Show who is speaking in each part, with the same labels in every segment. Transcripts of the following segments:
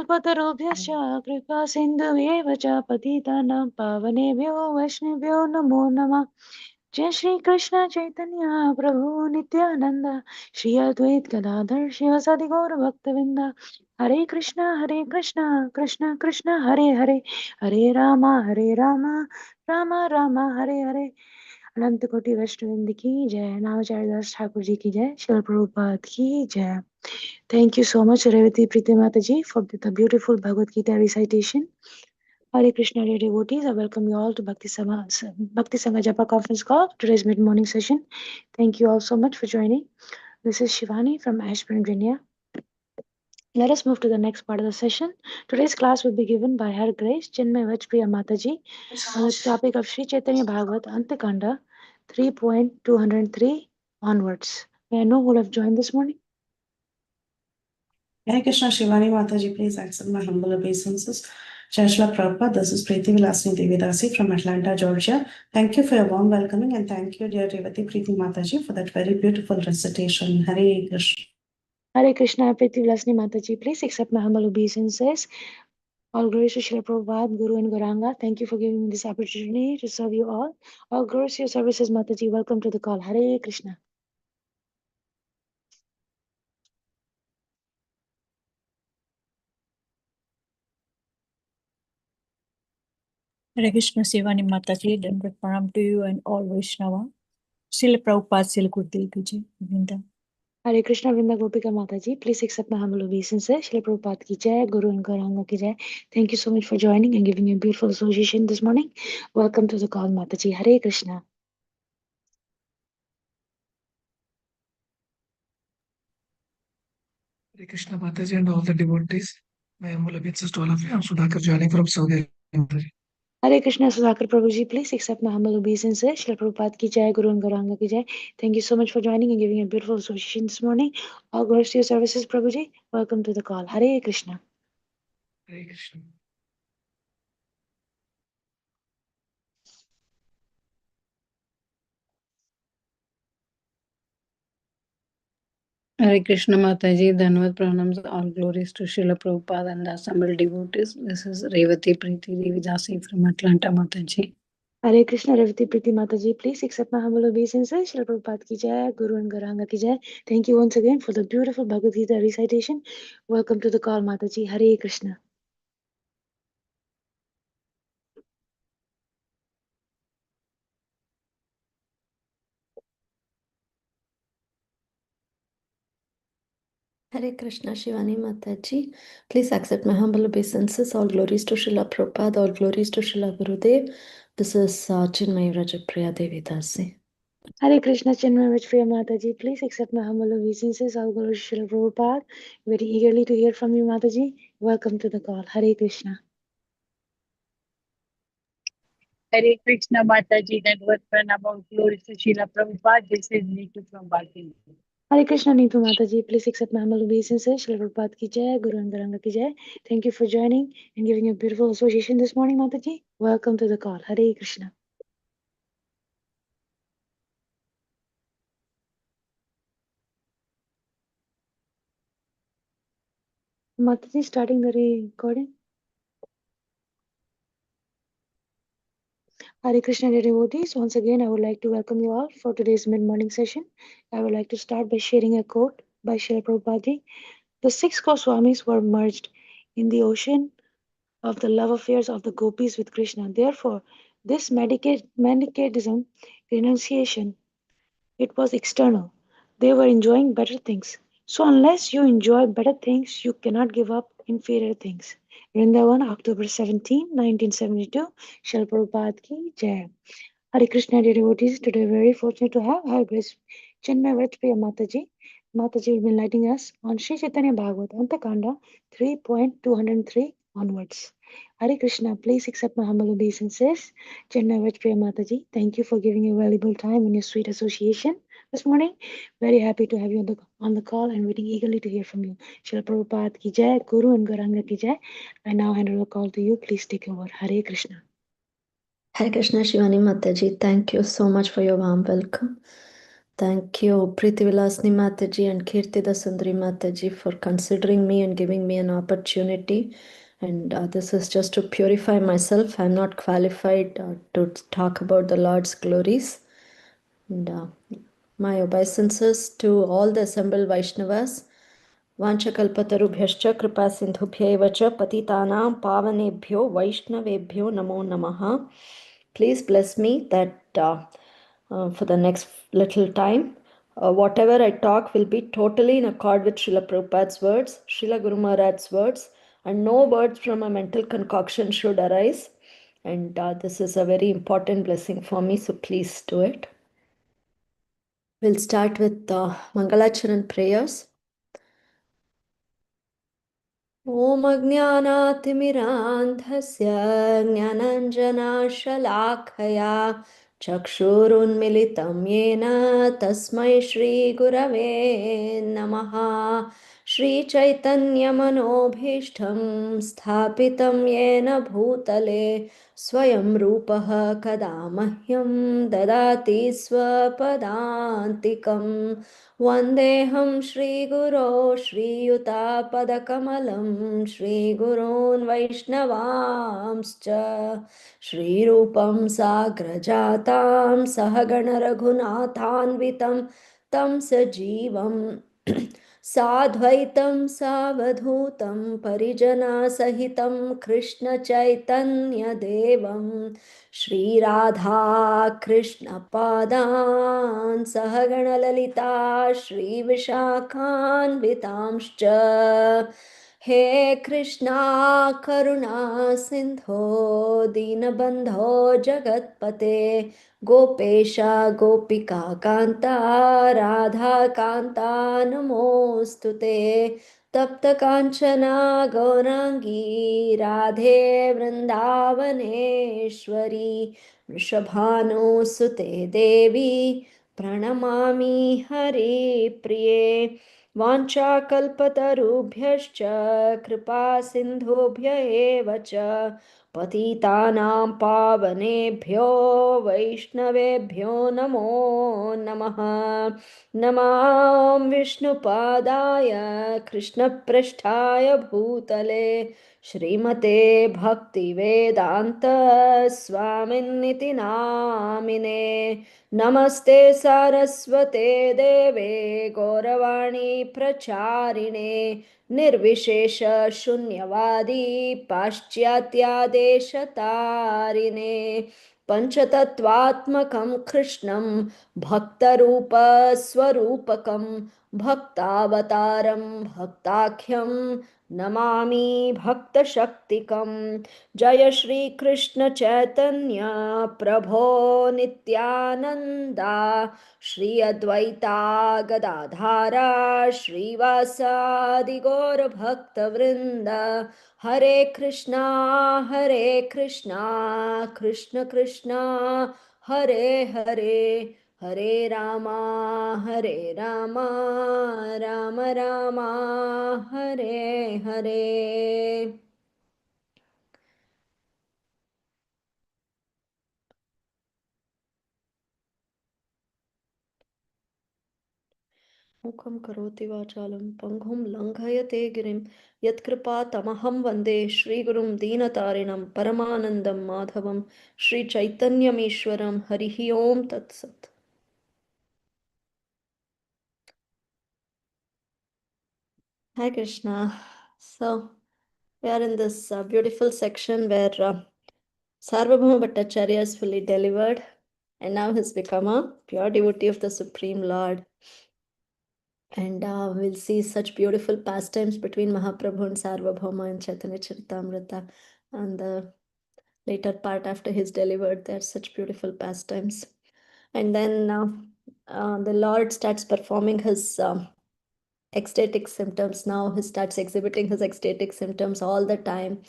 Speaker 1: कल्पतरुभ्यश्च कृपा सिन्धुभ्येव च पतितानां पावनेभ्यो वैष्णवेभ्यो नमो नमः। जय श्री कृष्ण चैतन्य प्रभु नित्यानंद, श्री अद्वैत गदाधर शिवसदि गौर भक्तवृंद। हरे कृष्णा कृष्ण कृष्ण हरे हरे, हरे राम राम राम हरे हरे। अनंत कोटि वैष्णवृंद की जय, नामाचार्य दास ठाकुर जी की जय, शिल प्रभुपाद की जय। Thank you so much, Revati Preeti Mataji, for the beautiful Bhagavad Gita recitation. Hare Krishna, dear devotees. I welcome you all to Bhakti Sangha Japa conference call, today's mid-morning session. Thank you all so much for joining. This is Shivani from Ashburn, Virginia. Let us move to the next part of the session. Today's class will be given by Her Grace Cinmayi Vrajapriya Mataji on the topic of Sri Caitanya Bhagavata Antya 3.203 onwards. May I know who have joined this morning?
Speaker 2: Hare Krishna, Shivani Mataji, please accept my humble obeisances. Jai Shri Prabhupada, this is Preeti Vilasini Devi Dasi from Atlanta, Georgia. Thank you for your warm welcoming and thank you, dear Revati Preeti Mataji, for that very beautiful recitation. Hare Krishna.
Speaker 1: Hare Krishna, Preeti Vilasini Mataji, please accept my humble obeisances. All glories to Srila Prabhupada, Guru and Gauranga. Thank you for giving me this opportunity to serve you all. All glories to your services, Mataji. Welcome to the call. Hare Krishna.
Speaker 3: Hare Krishna, Shivani Mataji, Dandavat Pranam to you and all Vaishnava. Srila Prabhupada, Srila Gurudev Ji, Vrinda.
Speaker 1: Hare Krishna, Vrinda Gopika Mataji. Please accept my humble obeisances. Srila Prabhupada ki jai, Guru and Gauranga ki jai. Thank you so much for joining and giving me a beautiful association this morning. Welcome to the call, Mataji. Hare Krishna.
Speaker 4: Hare Krishna Mataji and all the devotees. My humble obeisances to all of you. I'm Sudhakar joining from Saudi Arabia.
Speaker 1: Hare Krishna, Sudhakar Prabhuji, please accept my humble obeisances. Srila Prabhupada ki jai, Guru and Gauranga ki jai. Thank you so much for joining and giving a beautiful association this morning. All glories to your services, Prabhuji. Welcome to the call. Hare Krishna.
Speaker 4: Hare Krishna.
Speaker 5: Hare Krishna Mataji, Dhanavad Pranams, all glories to Srila Prabhupada and the assembled devotees. This is Revati Preeti Devi Dasi from Atlanta Mataji.
Speaker 1: Hare Krishna, Revati Preeti Mataji, please accept my humble obeisances. Srila Prabhupada ki jai, Guru and Gauranga ki jai. Thank you once again for the beautiful Bhagavad Gita recitation. Welcome to the call, Mataji. Hare Krishna.
Speaker 6: Hare Krishna, Shivani Mataji. Please accept my humble obeisances. All glories to Srila Prabhupada, all glories to Srila Gurudev. This is Cinmayi Vrajapriya Devi Dasi.
Speaker 1: Hare Krishna, Chinmay Vrajapriya Mataji, please accept my humble obeisances. All glories to Srila Prabhupada. Very eagerly to hear from you, Mataji. Welcome to the call. Hare Krishna.
Speaker 3: Hare Krishna Mataji, Dandavat Pranam, all glories to Srila Prabhupada. This is Neetu from Bharti.
Speaker 1: Hare Krishna, Neetu Mataji, please accept my humble obeisances. Srila Prabhupada ki jai, Guru and Gauranga ki jai. Thank you for joining and giving a beautiful association this morning, Mataji. Welcome to the call. Hare Krishna. Mataji, starting the recording. Hare Krishna, dear devotees. Once again, I would like to welcome you all for today's mid-morning session. I would like to start by sharing a quote by Srila Prabhupada ji. The six Goswamis were merged in the ocean of the love affairs of the gopis with Krishna. Therefore, this Manichaeism renunciation, it was external. They were enjoying better things. So unless you enjoy better things, you cannot give up inferior things. Vrindavan, October 17, 1972. Srila Prabhupada ki jai. Hare Krishna, dear devotees. Today we are very fortunate to have Her Grace Chinmayi Vrajapriya Mataji. Mataji will be enlightening us on Sri Caitanya Bhagavata Antya 3.203 onwards. Hare Krishna, please accept my humble obeisances. Chinmayi Vrajapriya Mataji, thank you for giving your valuable time and your sweet association this morning. Very happy to have you on the call and waiting eagerly to hear from you. Srila Prabhupada ki jai, Guru and Gauranga ki jai. I now hand over the call to you. Please take over. Hare Krishna.
Speaker 6: Hare Krishna, Shivani Mataji. Thank you so much for your warm welcome. Thank you, Preeti Vilasni Mataji and Kirtida Sundari Mataji, for considering me and giving me an opportunity. And this is just to purify myself. I'm not qualified to talk about the Lord's glories. And my obeisances to all the assembled Vaishnavas. Vanchakalpatarubhyascha kripa sindhubhyaiva cha patitanam pavanebhyo Vaishnavebhyo namo namaha. Please bless me that for the next little time, whatever I talk will be totally in accord with Srila Prabhupada's words, Srila Guru Maharaj's words, and no words from a mental concoction should arise. And this is a very important blessing for me, so please do it. We'll start with Mangalacharan prayers. ॐ अज्ञानातिमिरान्धस्य ज्ञानञ्जनाशलाखया चक्षुरुन्मिलितं येन तस्मै श्रीगुरवे नमः श्रीचैतन्यमनोभीष्टं स्थापितं येन भूतले स्वयं रूपः कदा मह्यं ददाति स्वपदान्तिकम् वन्देऽहं श्रीगुरो श्रीयुतापदकमलं श्रीगुरोन् वैष्णवांश्च श्रीरूपं साग्रजातां सहगणरघुनाथान्वितं तं सजीवं साद्वैतं सावधूतं परिजनसहितं कृष्णचैतन्यदेवं श्रीराधा कृष्णपादान् सहगणललिता श्रीविशाखान्वितांश्च हे कृष्णा करुणा सिन्धो दीनबन्धो जगत्पते गोपेश गोपिका कान्ता राधाकान्ता नमोऽस्तु ते तप्तकाञ्चना गौराङ्गी राधे वृन्दावनेश्वरी वृषभानुसुते देवी प्रणमामि हरिप्रिये वाञ्छाकल्पतरुभ्यश्च कृपा सिन्धुभ्य एव च पतितानां पावनेभ्यो वैष्णवेभ्यो नमो नमः नमां विष्णुपादाय कृष्णपृष्ठाय भूतले श्रीमते भक्तिवेदान्त स्वामिन्निति नामिने नमस्ते सारस्वते देवे गौरवाणी प्रचारिणे निर्विशेष शून्यवादी पाश्चात्यादेशतारिणे पञ्चतत्त्वात्मकं कृष्णं भक्तरूपस्वरूपकं भक्तावतारं भक्ताख्यं नमामि भक्तशक्तिकं जय श्री कृष्ण चैतन्य प्रभो नित्यानन्दा श्री अद्वैता गदाधारा श्रीवासादि गौरभक्तवृन्द हरे कृष्णा कृष्ण कृष्णा हरे हरे हरे रामा राम राम हरे हरे मुखं करोति वाचालं पङ्गुं लङ्घयते गिरिं यत्कृपातमहं वन्दे श्रीगुरुं दीनतारिणं परमानन्दं माधवं श्रीचैतन्यमीश्वरं हरिः ओं तत्सत्. Hi Krishna. So we are in this beautiful section where Sarvabhauma Bhattacharya is fully delivered and now has become a pure devotee of the Supreme Lord. And we'll see such beautiful pastimes between Mahaprabhu and Sarvabhauma in Chaitanya Charitamrita. And the later part after he's delivered, there are such beautiful pastimes. And then the Lord starts performing his ecstatic symptoms. Now he starts exhibiting his ecstatic symptoms all the time.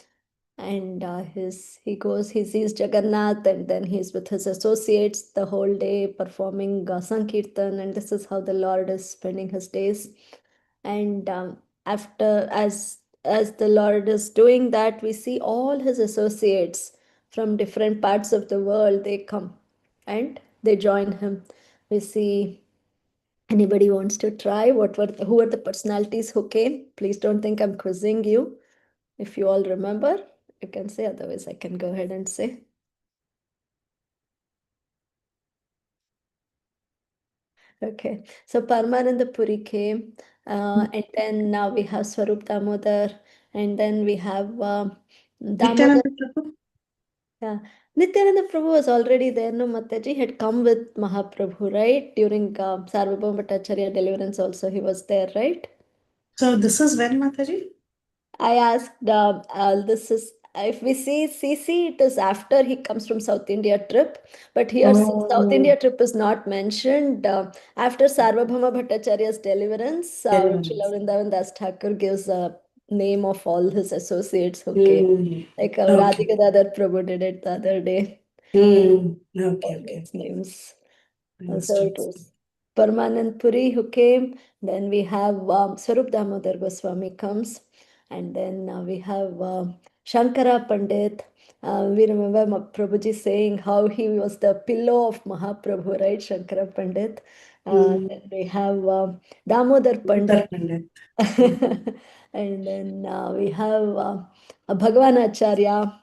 Speaker 6: And he sees Jagannath, and then he's with his associates the whole day performing Sankirtan, and this is how the Lord is spending his days. And after as the Lord is doing that, we see all his associates from different parts of the world. They come and they join him. We see Anybody wants to try? Who are the personalities who came? Please don't think I'm quizzing you. If you all remember, you can say, otherwise I can go ahead and say. Okay, so Paramananda Puri came, and then now we have Swarup Damodar, and then we have Damodar.
Speaker 2: Nityananda Prabhu.
Speaker 6: Yeah, Nityananda Prabhu was already there. No, Mataji had come with Mahaprabhu, right? During Sarvabhauma Bhattacharya deliverance, also he was there, right?
Speaker 2: So this is when, Mataji?
Speaker 6: I asked, this is, if we see CC, it is after he comes from South India trip. But here, South
Speaker 2: Oh,
Speaker 6: India trip is not mentioned. After Sarvabhauma Bhattacharya's deliverance, Srila
Speaker 2: relevance.
Speaker 6: Vrindavan Das Thakur gives a name of all his associates who came. Like
Speaker 2: Okay.
Speaker 6: Radhika Dadar Prabhu did it the other day.
Speaker 2: Okay,
Speaker 6: All
Speaker 2: okay.
Speaker 6: those names. So
Speaker 2: Understood.
Speaker 6: it was Paramanand Puri who came. Then we have Swarup Damodar Goswami comes. And then we have Shankara Pandit. We remember Prabhuji saying how he was the pillow of Mahaprabhu, right? Shankara Pandit. Then we have Damodar Pandit.
Speaker 2: Uttar Pandit.
Speaker 6: And then we have Bhagavan Acharya.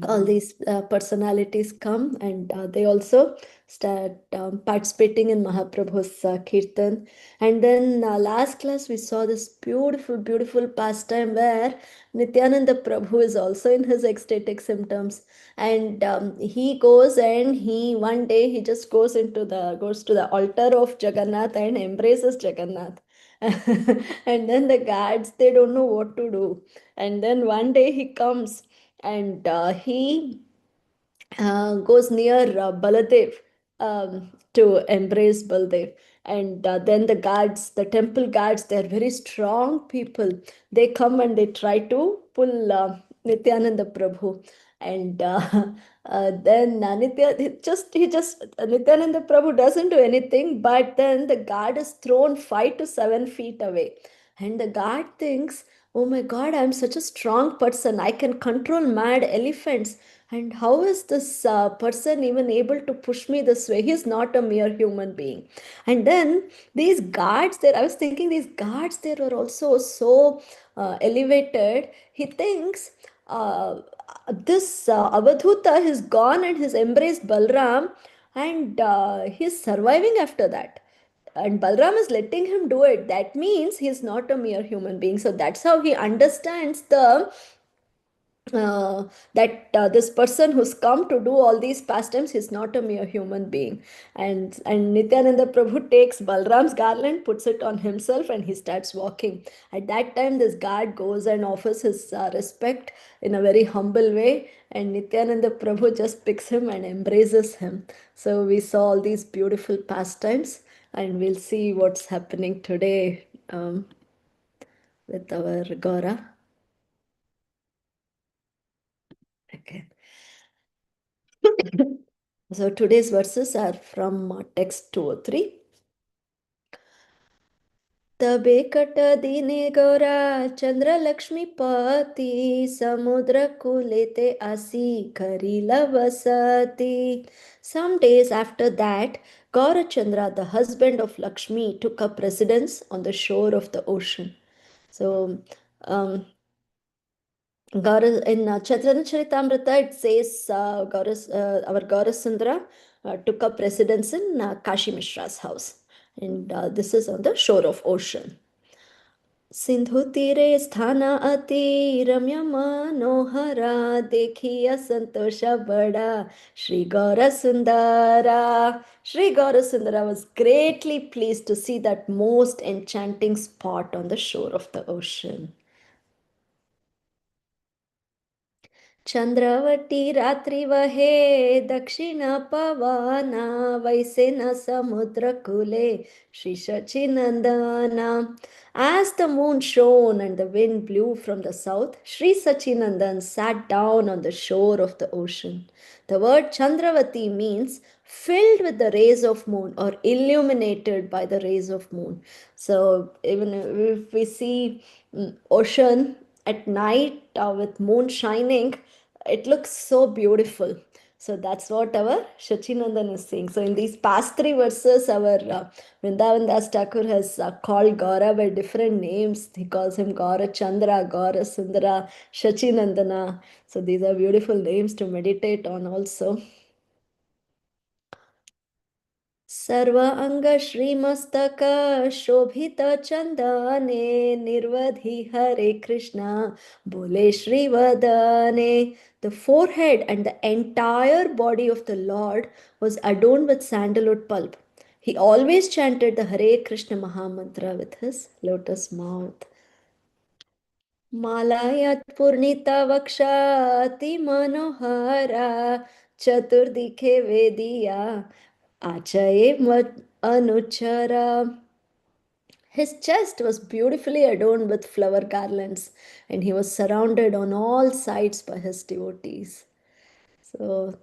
Speaker 6: All these personalities come, and they also start participating in Mahaprabhu's Kirtan. And then last class we saw this beautiful, beautiful pastime where Nityananda Prabhu is also in his ecstatic symptoms, and he goes and he one day he just goes to the altar of Jagannath and embraces Jagannath. And then the guards, they don't know what to do. And then one day he comes and he goes near Baladev to embrace Baladev. And then the guards, the temple guards, they're very strong people. They come and they try to pull Nityananda Prabhu. And then Nityananda Prabhu doesn't do anything, but then the guard is thrown 5 to 7 feet away. And the guard thinks, oh my God, I'm such a strong person. I can control mad elephants. And how is this person even able to push me this way? He's not a mere human being. And then these guards there, I was thinking these guards there were also so elevated. He thinks this Avadhuta has gone and has embraced Balram, and he's surviving after that. And Balram is letting him do it. That means he's not a mere human being. So that's how he understands the that this person who's come to do all these pastimes is not a mere human being. And Nityananda Prabhu takes Balram's garland, puts it on himself, and he starts walking. At that time, this guard goes and offers his respect in a very humble way, and Nityananda Prabhu just picks him and embraces him. So we saw all these beautiful pastimes, and we'll see what's happening today with our Gora. Okay. So today's verses are from text 203. तबे cut दीने गौरा चंद्र लक्ष्मी पति समुद्र कुलेते आसी करीला वसति. Some days after that, Gaurachandra, the husband of Lakshmi, took up residence on the shore of the ocean. So, in Chaitanya Charitamrita, it says our Gaurasundra took up residence in Kashi Mishra's house. And this is on the shore of ocean. Sindhu तीरे स्थान अति रम्य मनोहरा देखिया संतोष बड़ा Sri Gaura Sundara. Sri Gaura Sundara was greatly pleased to see that most enchanting spot on the shore of the ocean. Chandravati रात्रि वहे दक्षिण पवना वैसे न समुद्र कुले Sri Sachinandana. As the moon shone and the wind blew from the south, Sri Sachinandan sat down on the shore of the ocean. The word Chandravati means filled with the rays of moon or illuminated by the rays of moon. So even if we see ocean at night with moon shining, it looks so beautiful. So that's what our Shachinandan is saying. So in these past three verses, our Vrindavan Das Thakur has called Gaura by different names. He calls him Gaura Chandra, Gaura Sundara, Shachinandana. So these are beautiful names to meditate on also. सर्व अंग श्रीमस्तक शोभित चंदने निर्वधि हरे कृष्णा बोले श्रीवदने. The forehead and the entire body of the Lord was adorned with sandalwood pulp. He always chanted the Hare Krishna Mahamantra with his lotus mouth. मालायात पूर्णिता वक्षाति Manohara चतुर्दिखे वेदिया आचये anuchara. His chest was beautifully adorned with flower garlands, and he was surrounded on all sides by his devotees. So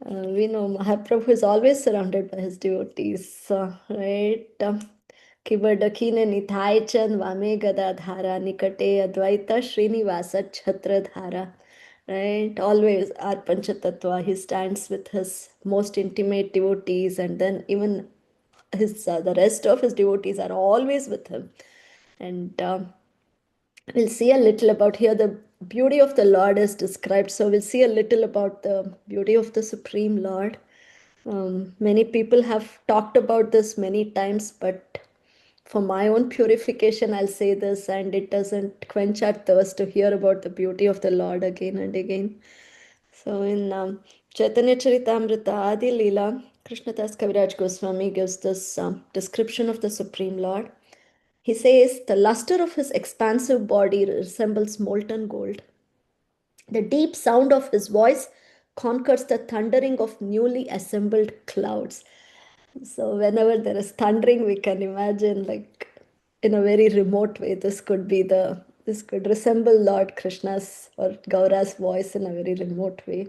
Speaker 6: we know Mahaprabhu is always surrounded by his devotees, right? Kibardakine Nithai Chan Vame Gadadhara Nikate Advaita Srinivasa Chhatradhara. Right? Always Arpanchatattva, he stands with his most intimate devotees, and then even his the rest of his devotees are always with him. And we'll see a little about here. The beauty of the Lord is described. So we'll see a little about the beauty of the Supreme Lord. Many people have talked about this many times, but for my own purification, I'll say this, and it doesn't quench our thirst to hear about the beauty of the Lord again and again. So in Chaitanya Charitamrita Adi Leela, Krishnadas Kaviraj Goswami gives this description of the Supreme Lord. He says, the luster of his expansive body resembles molten gold. The deep sound of his voice conquers the thundering of newly assembled clouds. So whenever there is thundering, we can imagine, like, in a very remote way, this could resemble Lord Krishna's or Gaura's voice in a very remote way.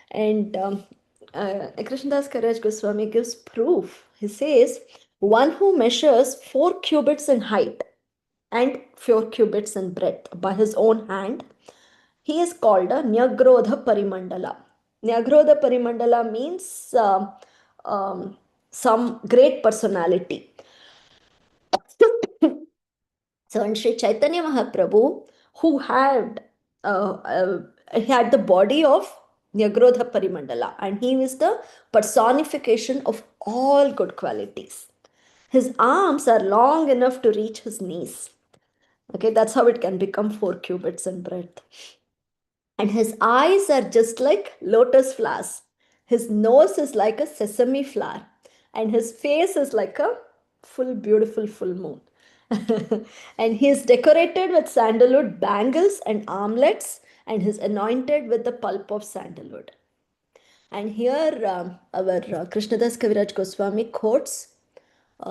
Speaker 6: And Krishnadas Kaviraj Goswami gives proof. He says, one who measures 4 cubits in height and 4 cubits in breadth by his own hand, he is called a Nyagrodha Parimandala. Nyagrodha Parimandala means some great personality. So, and Sri Chaitanya Mahaprabhu, who he had the body of Nyagrodha Parimandala, and he is the personification of all good qualities. His arms are long enough to reach his knees. Okay, that's how it can become 4 cubits in breadth. And his eyes are just like lotus flowers. His nose is like a sesame flower. And his face is like a beautiful full moon. And he is decorated with sandalwood bangles and armlets, and he is anointed with the pulp of sandalwood. And here our Krishnadas Kaviraj Goswami quotes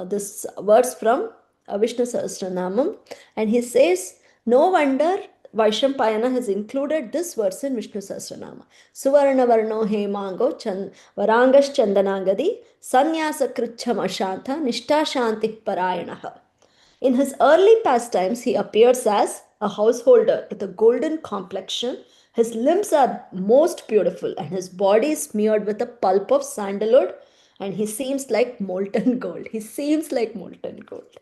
Speaker 6: this verse from Vishnu Sahasranamam, and he says, no wonder Vaishampayana has included this verse in Vishnu Sahasranama. Suvarna Varno Hemango Varangas Chandanangadi Sanyasa Kricham Ashanta Nishta Shanti Parayanaha. In his early pastimes, he appears as a householder with a golden complexion. His limbs are most beautiful, and his body is smeared with a pulp of sandalwood, and he seems like molten gold. He seems like molten gold.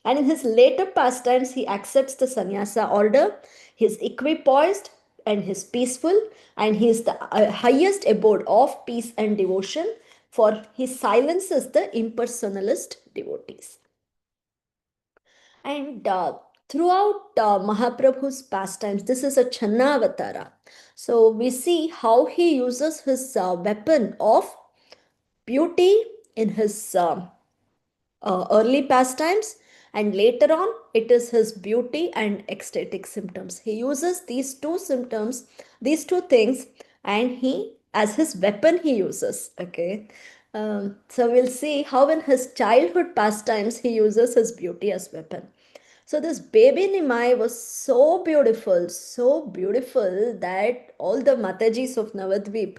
Speaker 6: And in his later pastimes, he accepts the sannyasa order. He is equipoised and he is peaceful, and he is the highest abode of peace and devotion, for he silences the impersonalist devotees. And throughout Mahaprabhu's pastimes, this is a Channavatara. So we see how he uses his weapon of beauty in his early pastimes, and later on it is his beauty and ecstatic symptoms. He uses these two symptoms, these two things, and he, as his weapon, he uses. Okay. So we'll see how in his childhood pastimes he uses his beauty as weapon. So this baby Nimai was so beautiful that all the Matajis of Navadvip,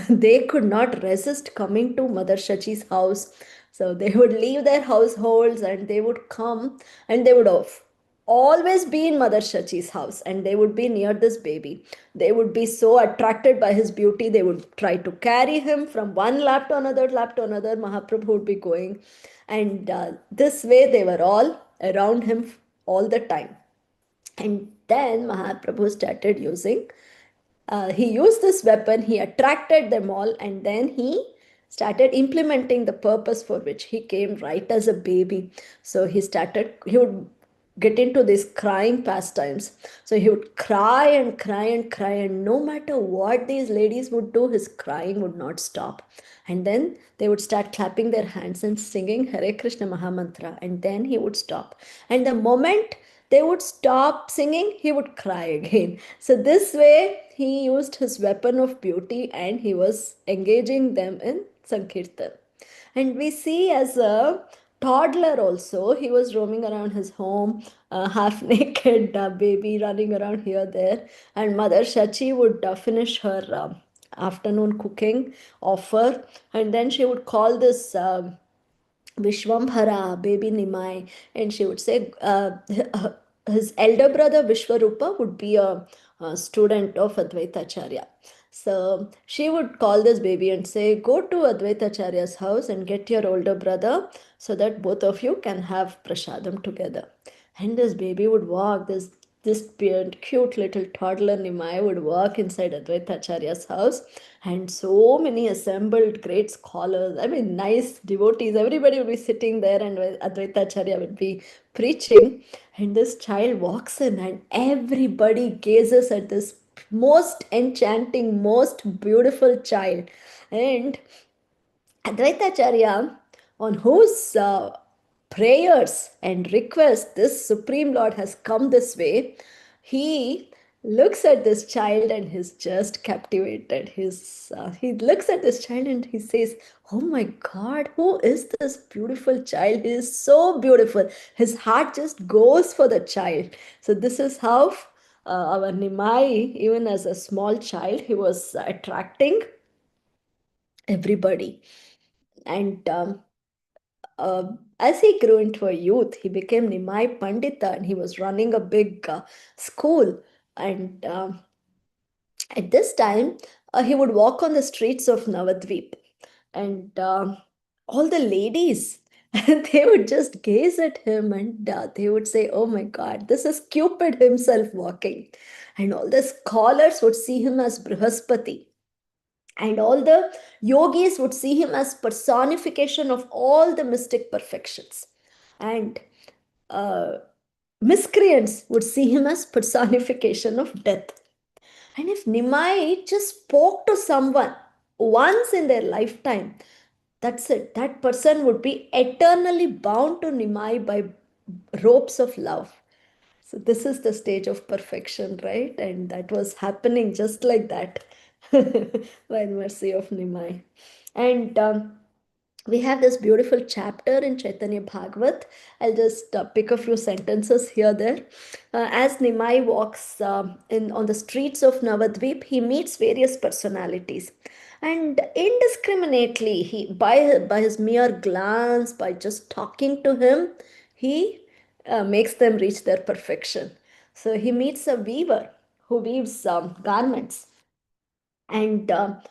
Speaker 6: they could not resist coming to Mother Shachi's house. So they would leave their households and they would come, and they would always be in Mother Shachi's house and they would be near this baby. They would be so attracted by his beauty, they would try to carry him from one lap to another lap to another. Mahaprabhu would be going, and this way they were all around him all the time. And then Mahaprabhu started using, he used this weapon, he attracted them all, and then he started implementing the purpose for which he came right as a baby. So he would get into these crying pastimes. So he would cry and cry and cry, and no matter what these ladies would do, his crying would not stop. And then they would start clapping their hands and singing Hare Krishna Mahamantra, and then he would stop. And the moment they would stop singing, he would cry again. So, this way, he used his weapon of beauty and he was engaging them in Sankirtan. And we see as a toddler also, he was roaming around his home, half naked baby running around here, there. And Mother Shachi would finish her afternoon cooking offer, and then she would call this. Vishwambhara, baby Nimai, and she would say his elder brother Vishwarupa would be a student of Advaita Acharya. So she would call this baby and say, go to Advaita Acharya's house and get your older brother so that both of you can have prasadam together. And this baby would walk, this cute little toddler Nimai would walk inside Advaita Acharya's house, and so many assembled great scholars, I mean, nice devotees, everybody would be sitting there, and Advaita Acharya would be preaching. And this child walks in, and everybody gazes at this most enchanting, most beautiful child. And Advaita Acharya, on whose prayers and requests this Supreme Lord has come this way, he looks at this child and he's just captivated. He looks at this child and he says, oh my God, who is this beautiful child? He is so beautiful. His heart just goes for the child. So this is how our Nimai, even as a small child, he was attracting everybody. And as he grew into a youth, he became Nimai Pandita and he was running a big school. And at this time, he would walk on the streets of Navadvip, and all the ladies, they would just gaze at him, and they would say, oh my God, this is Cupid himself walking. And all the scholars would see him as Brihaspati. And all the yogis would see him as personification of all the mystic perfections. And uh, miscreants would see him as personification of death. And if Nimai just spoke to someone once in their lifetime, that's it. That person would be eternally bound to Nimai by ropes of love. So this is the stage of perfection, right? And that was happening just like that by the mercy of Nimai. And we have this beautiful chapter in Caitanya Bhagavat. I'll just pick a few sentences here there. As Nimai walks on the streets of Navadvip, he meets various personalities. And indiscriminately, by his mere glance, by just talking to him, he makes them reach their perfection. So he meets a weaver who weaves garments. And um,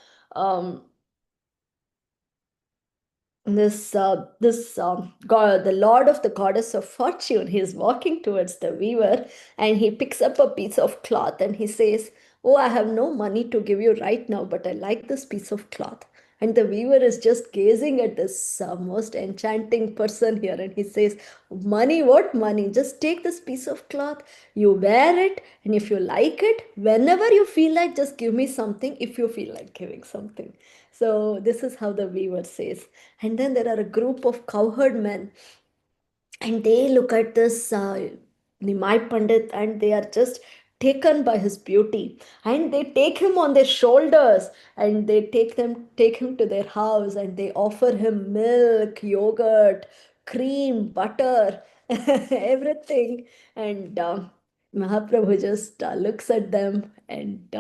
Speaker 6: god, the lord of the goddess of fortune, he is walking towards the weaver, and he picks up a piece of cloth and he says, oh, I have no money to give you right now, but I like this piece of cloth. And the weaver is just gazing at this most enchanting person here, and he says, money, what money? Just take this piece of cloth, you wear it, and if you like it, whenever you feel like, just give me something if you feel like giving something. So this is how the weaver says. And then there are a group of cowherd men, and they look at this Nimai Pandit, and they are just taken by his beauty, and they take him on their shoulders, and they take him to their house, and they offer him milk, yogurt, cream, butter, everything. And Mahaprabhu just looks at them, and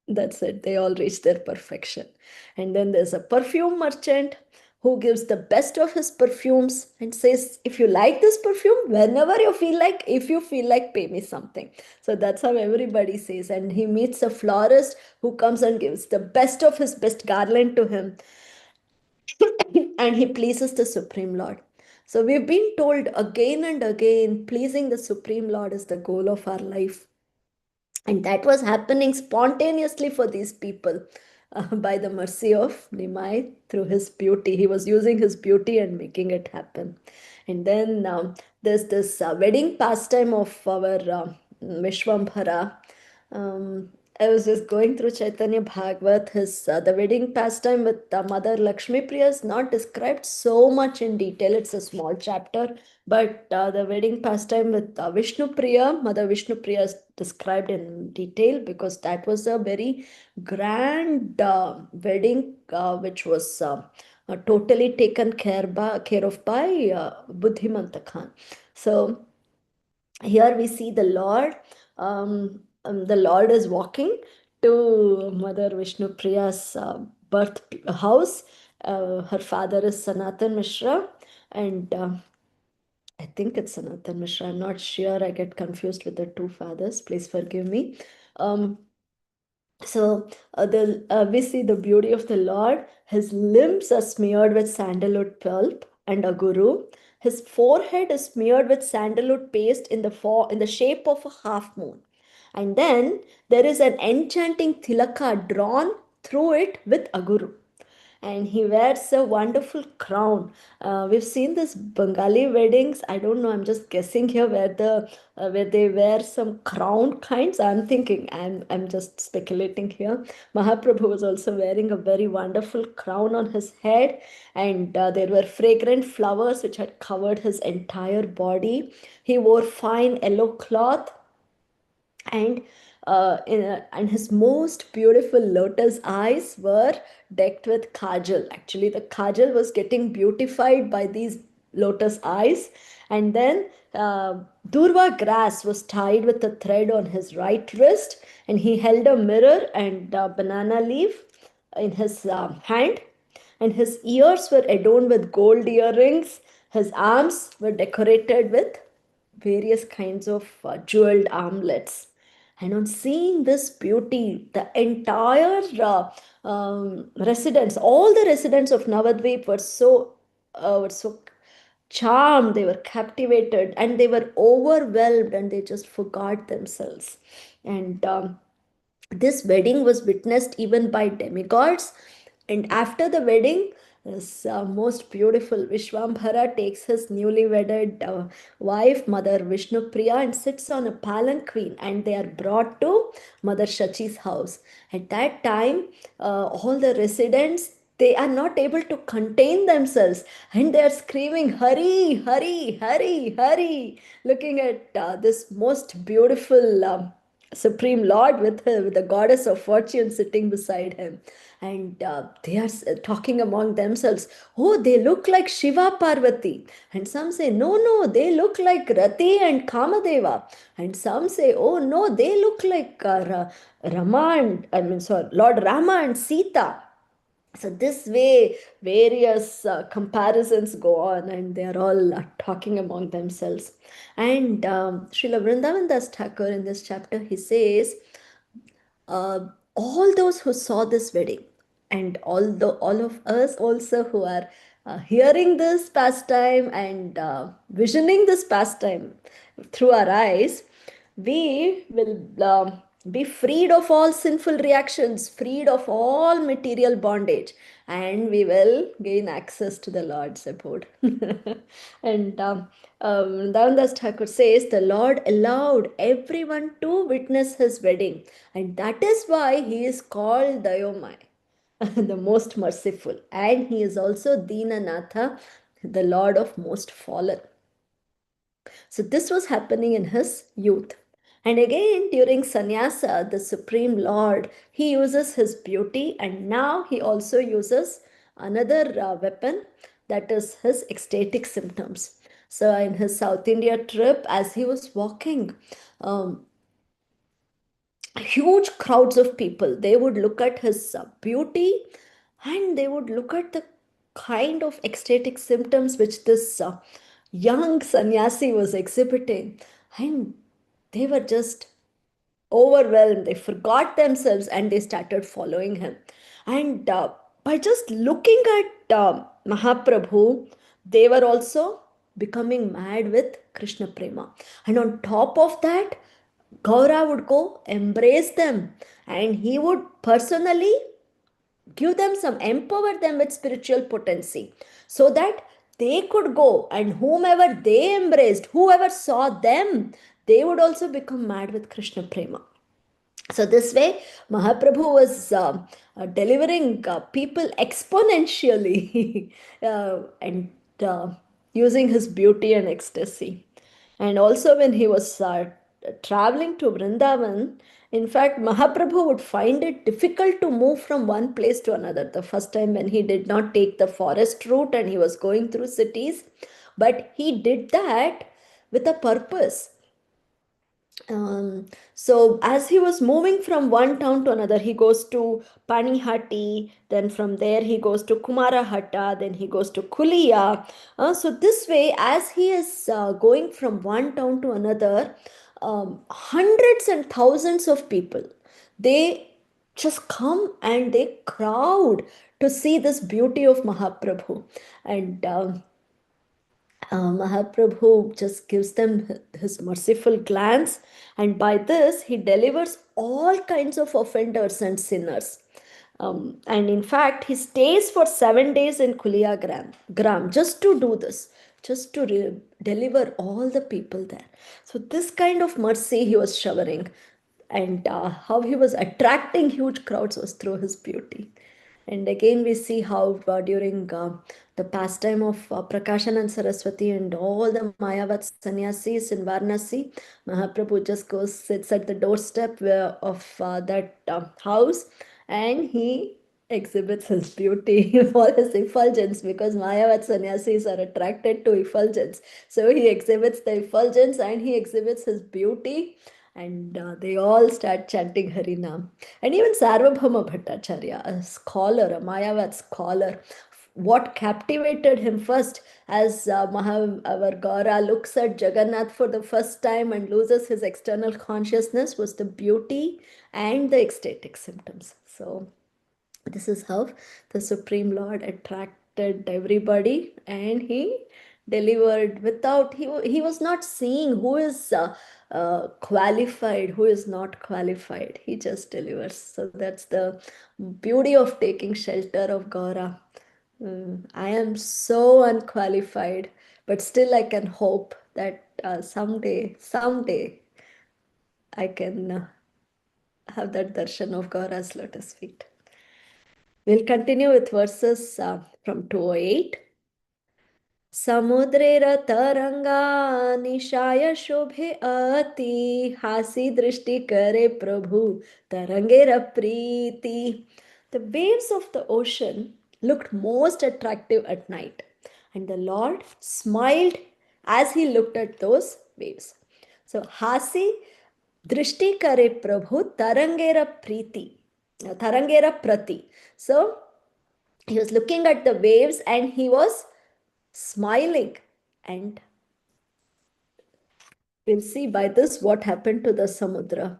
Speaker 6: that's it. They all reach their perfection. And then there's a perfume merchant who gives the best of his perfumes and says, if you like this perfume, whenever you feel like, if you feel like, pay me something. So that's how everybody says. And he meets a florist who comes and gives the best of his best garland to him. And he pleases the Supreme Lord. So we've been told again and again, pleasing the Supreme Lord is the goal of our life. And that was happening spontaneously for these people by the mercy of Nimai through his beauty. He was using his beauty and making it happen. And then there's this wedding pastime of our Vishwambhara. I was just going through Caitanya Bhagavat. His the wedding pastime with Mother Lakshmi Priya is not described so much in detail. It's a small chapter, but the wedding pastime with Vishnu Priya, Mother Vishnu Priya, is described in detail because that was a very grand wedding, which was totally taken care of by Buddhimanta Khan. So here we see the Lord. The Lord is walking to Mother Vishnu Priya's birth house. Her father is Sanatan Mishra, and I think it's Sanatan Mishra. I'm not sure. I get confused with the two fathers. Please forgive me. Um, we see the beauty of the Lord. His limbs are smeared with sandalwood pulp and aguru. His forehead is smeared with sandalwood paste in the shape of a half moon. And then there is an enchanting tilaka drawn through it with aguru, and he wears a wonderful crown. We've seen this Bengali weddings. I don't know. I'm just guessing here where they wear some crown kinds. I'm thinking. I'm just speculating here. Mahaprabhu was also wearing a very wonderful crown on his head, and there were fragrant flowers which had covered his entire body. He wore fine yellow cloth, and and his most beautiful lotus eyes were decked with kajal. Actually, the kajal was getting beautified by these lotus eyes. And then durva grass was tied with a thread on his right wrist, and he held a mirror and a banana leaf in his hand, and his ears were adorned with gold earrings. His arms were decorated with various kinds of jeweled armlets. And on seeing this beauty, the entire residents, all the residents of Navadvip were so charmed, they were captivated, and they were overwhelmed, and they just forgot themselves. And this wedding was witnessed even by demigods. And after the wedding, this most beautiful Vishwambhara takes his newly wedded wife, Mother Vishnu Priya, and sits on a palanquin, and they are brought to Mother Shachi's house. At that time, all the residents, they are not able to contain themselves, and they are screaming, Hari, Hari, Hari, Hari, looking at this most beautiful Supreme Lord with the goddess of fortune sitting beside him. And they are talking among themselves, oh, they look like Shiva Parvati. And some say, no, no, they look like Rati and Kamadeva. And some say, oh, no, they look like Lord Rama and Sita. So this way, various comparisons go on, and they are all talking among themselves. And Srila Vrindavan Das Thakur in this chapter, he says, all those who saw this wedding, and all of us also who are hearing this pastime and visioning this pastime through our eyes, we will be freed of all sinful reactions, freed of all material bondage, and we will gain access to the Lord's abode. And Davandas Thakur says the Lord allowed everyone to witness his wedding, and that is why he is called Dayomai, the most merciful, and he is also Dinanatha, the Lord of most fallen. So this was happening in his youth. And again, during sannyasa, the Supreme Lord, he uses his beauty, and now he also uses another weapon, that is his ecstatic symptoms. So in his South India trip, as he was walking, huge crowds of people, they would look at his beauty, and they would look at the kind of ecstatic symptoms which this young sannyasi was exhibiting, and they were just overwhelmed. They forgot themselves and they started following him. And by just looking at Mahaprabhu, they were also becoming mad with Krishna Prema. And on top of that, Gaura would go embrace them and he would personally give them some, empower them with spiritual potency so that they could go, and whomever they embraced, whoever saw them, they would also become mad with Krishna Prema. So this way, Mahaprabhu was delivering people exponentially and using his beauty and ecstasy. And also when he was traveling to Vrindavan, in fact, Mahaprabhu would find it difficult to move from one place to another. The first time when he did not take the forest route and he was going through cities, but he did that with a purpose. So as he was moving from one town to another, he goes to Panihati, then from there he goes to Kumarahatta, then he goes to Kulia. So this way, as he is going from one town to another, hundreds and thousands of people, they just come and they crowd to see this beauty of Mahaprabhu. And Mahaprabhu just gives them his merciful glance, and by this, he delivers all kinds of offenders and sinners. And in fact, he stays for 7 days in Kulia Gram just to do this, just to deliver all the people there. So, this kind of mercy he was showering, and how he was attracting huge crowds was through his beauty. And again, we see how during the pastime of Prakashan and Saraswati and all the Mayavat sannyasis in Varanasi, Mahaprabhu just goes, sits at the doorstep of that house, and he exhibits his beauty for his effulgence, because Mayavat sannyasis are attracted to effulgence. So he exhibits the effulgence and he exhibits his beauty, and they all start chanting Harinam. And even Sarvabhauma Bhattacharya, a scholar, a Mayavad scholar, what captivated him first, as our Gaura looks at Jagannath for the first time and loses his external consciousness, was the beauty and the ecstatic symptoms. So this is how the Supreme Lord attracted everybody, and he delivered without, he was not seeing who is qualified, who is not qualified. He just delivers. So that's the beauty of taking shelter of Gaura. I am so unqualified, but still I can hope that someday I can have that darshan of Gaura's lotus feet. We'll continue with verses from 208. समुद्रेर तरंगा निशाय शोभे अति हासी दृष्टि करे प्रभु तरंगेर प्रीति. The waves of the ocean looked most attractive at night, and the Lord smiled as he looked at those waves. So hasi drishti kare prabhu tarangera priti, tarangera prati. So he was looking at the waves and he was smiling, and we'll see by this what happened to the samudra.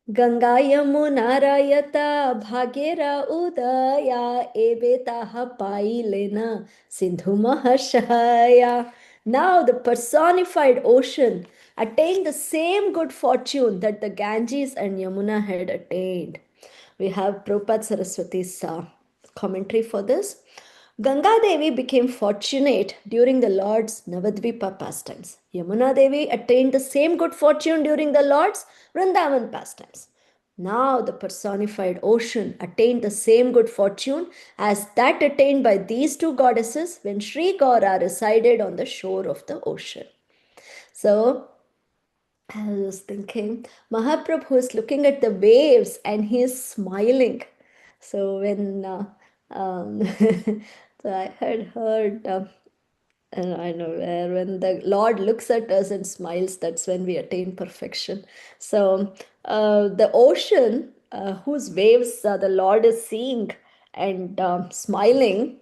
Speaker 6: Ganga Yamuna Rayata Bhagera Udaya Ebetaha Pailena Sindhu Mahashaya. Now the personified ocean attained the same good fortune that the Ganges and Yamuna had attained. We have Prabhupada Saraswati's commentary for this. Ganga Devi became fortunate during the Lord's Navadvipa pastimes. Yamuna Devi attained the same good fortune during the Lord's Vrindavan pastimes. Now the personified ocean attained the same good fortune as that attained by these two goddesses when Sri Gaura resided on the shore of the ocean. So I was thinking, Mahaprabhu is looking at the waves and he is smiling. So when so I had heard, and I know where, when the Lord looks at us and smiles, that's when we attain perfection. So the ocean, whose waves the Lord is seeing and smiling,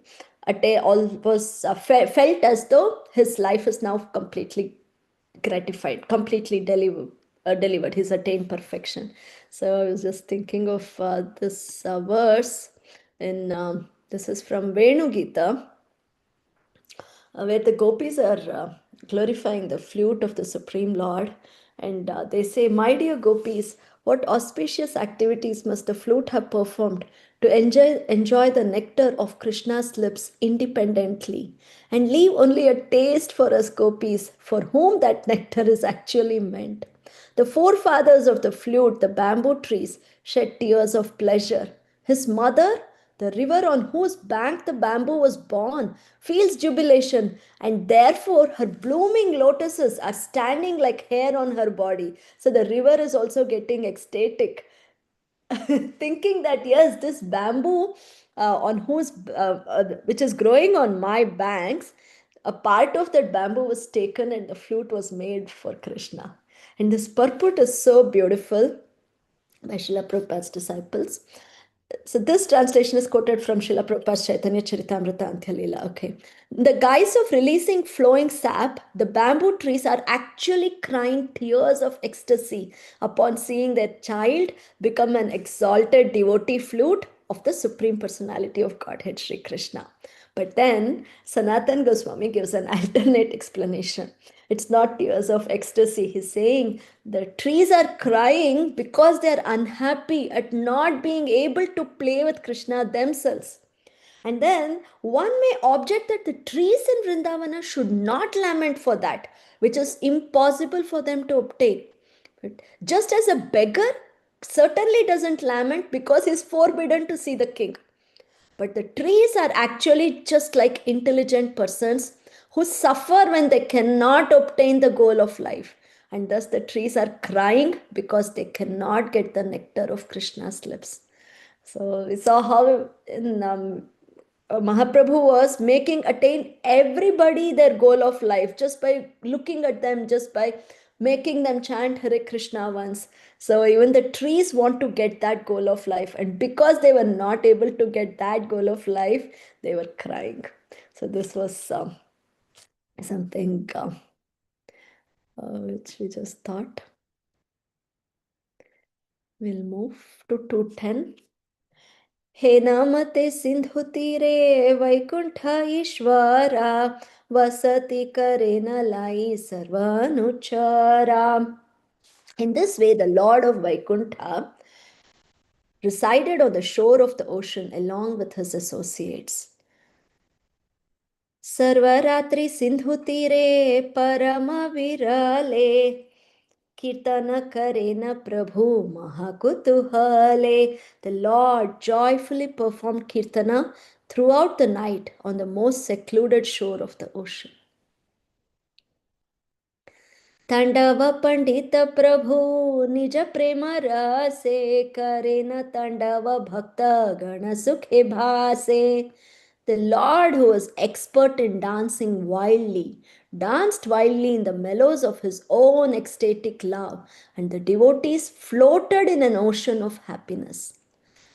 Speaker 6: felt as though his life is now completely gratified, completely delivered. He's attained perfection. So I was just thinking of this verse in this is from Venu Gita, where the gopis are glorifying the flute of the Supreme Lord. And they say, "My dear gopis, what auspicious activities must the flute have performed to enjoy the nectar of Krishna's lips independently and leave only a taste for us gopis, for whom that nectar is actually meant. The forefathers of the flute, the bamboo trees, shed tears of pleasure. His mother, the river on whose bank the bamboo was born, feels jubilation, and therefore her blooming lotuses are standing like hair on her body." So the river is also getting ecstatic, thinking that yes, this bamboo on whose which is growing on my banks, a part of that bamboo was taken and the flute was made for Krishna. And this purport is so beautiful by Srila Prabhupada's disciples. So this translation is quoted from Srila Prabhupada's Chaitanya Charitamrita Antya Leela. Okay. In the guise of releasing flowing sap, the bamboo trees are actually crying tears of ecstasy upon seeing their child become an exalted devotee flute of the Supreme Personality of Godhead, Sri Krishna. But then Sanatan Goswami gives an alternate explanation. It's not tears of ecstasy. He's saying the trees are crying because they're unhappy at not being able to play with Krishna themselves. And then one may object that the trees in Vrindavana should not lament for that, which is impossible for them to obtain. But just as a beggar certainly doesn't lament because he's forbidden to see the king. But the trees are actually just like intelligent persons who suffer when they cannot obtain the goal of life. And thus the trees are crying because they cannot get the nectar of Krishna's lips. So we saw how in Mahaprabhu was making attain everybody their goal of life just by looking at them, just by making them chant Hare Krishna once. So even the trees want to get that goal of life, and because they were not able to get that goal of life, they were crying. So this was something which we just thought. We'll move to 210. हे नामते सिंधुतीरे वैकुंठ ईश्वरा वसति करे न लाई सर्वानुचरा. In this way, the Lord of Vaikuntha resided on the shore of the ocean along with his associates. Sarvaratri Sindhutire Parama Virale Kirtana Karena Prabhu Mahakutuhale. The Lord joyfully performed Kirtana throughout the night on the most secluded shore of the ocean. तांडव पंडित प्रभु निज प्रेम रसे करेन तांडव भक्त गण सुखे भासे. The Lord, who was expert in dancing wildly, danced wildly in the mellows of his own ecstatic love, and the devotees floated in an ocean of happiness.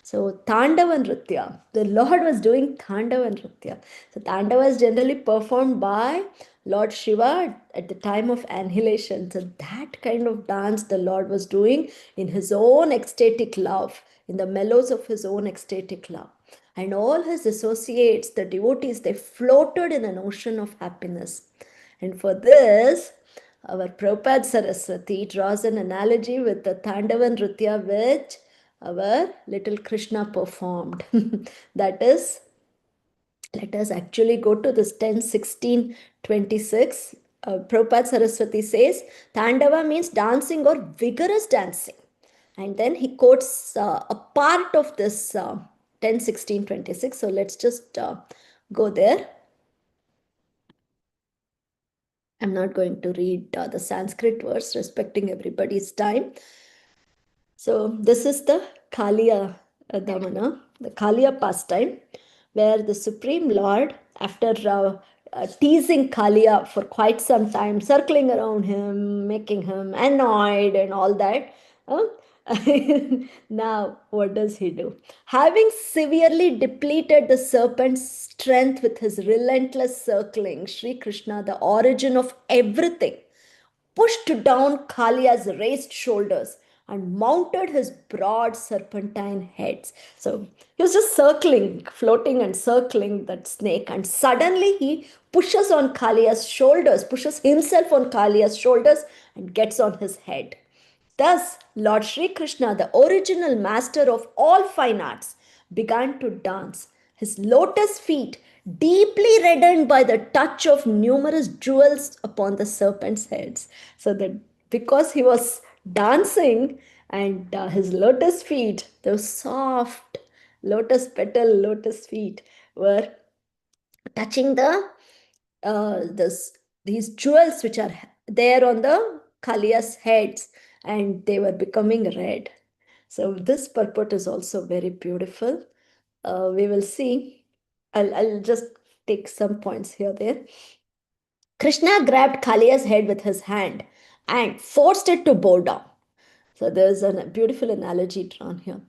Speaker 6: So Tandava Nritya, the Lord was doing Tandava Nritya. So Tandava is generally performed by Lord Shiva at the time of annihilation. So that kind of dance the Lord was doing in his own ecstatic love, in the mellows of his own ecstatic love. And all his associates, the devotees, they floated in an ocean of happiness. And for this, our Prabhupada Saraswati draws an analogy with the Tandava Nritya which our little Krishna performed. That is, let us actually go to this 10, 16, 26. Prabhupada Saraswati says, Tandava means dancing or vigorous dancing. And then he quotes a part of this 10, 16, 26. So let's just go there. I'm not going to read the Sanskrit verse, respecting everybody's time. So this is the Kaliya Damana, the Kaliya pastime, where the Supreme Lord, after teasing Kaliya for quite some time, circling around him, making him annoyed and all that, Now, what does he do? Having severely depleted the serpent's strength with his relentless circling, Sri Krishna, the origin of everything, pushed down Kalia's raised shoulders and mounted his broad serpentine heads. So he was just circling, floating and circling that snake, and suddenly he pushes on Kalia's shoulders, pushes himself on Kalia's shoulders, and gets on his head. Thus, Lord Sri Krishna, the original master of all fine arts, began to dance, his lotus feet deeply reddened by the touch of numerous jewels upon the serpents' heads. So that because he was dancing and his lotus feet, those soft lotus petal lotus feet, were touching this these jewels which are there on the Kalia's heads, and they were becoming red. So this purport is also very beautiful. We will see. I'll just take some points here there. Krishna grabbed Kalia's head with his hand and forced it to bow down. So there's a beautiful analogy drawn here.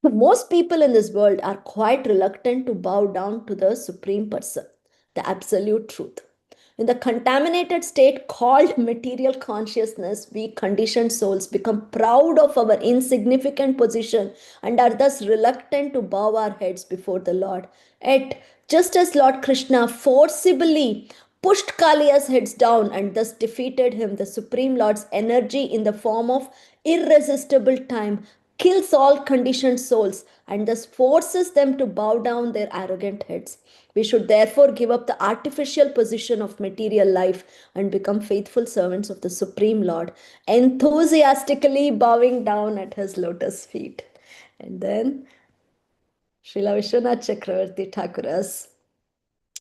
Speaker 6: Most people in this world are quite reluctant to bow down to the Supreme Person, the Absolute Truth. In the contaminated state called material consciousness, we conditioned souls become proud of our insignificant position and are thus reluctant to bow our heads before the Lord. Yet, just as Lord Krishna forcibly pushed Kalia's heads down and thus defeated him, the Supreme Lord's energy in the form of irresistible time kills all conditioned souls and thus forces them to bow down their arrogant heads. We should therefore give up the artificial position of material life and become faithful servants of the Supreme Lord, enthusiastically bowing down at his lotus feet. And then Srila Vishwanath Chakravarti Thakura's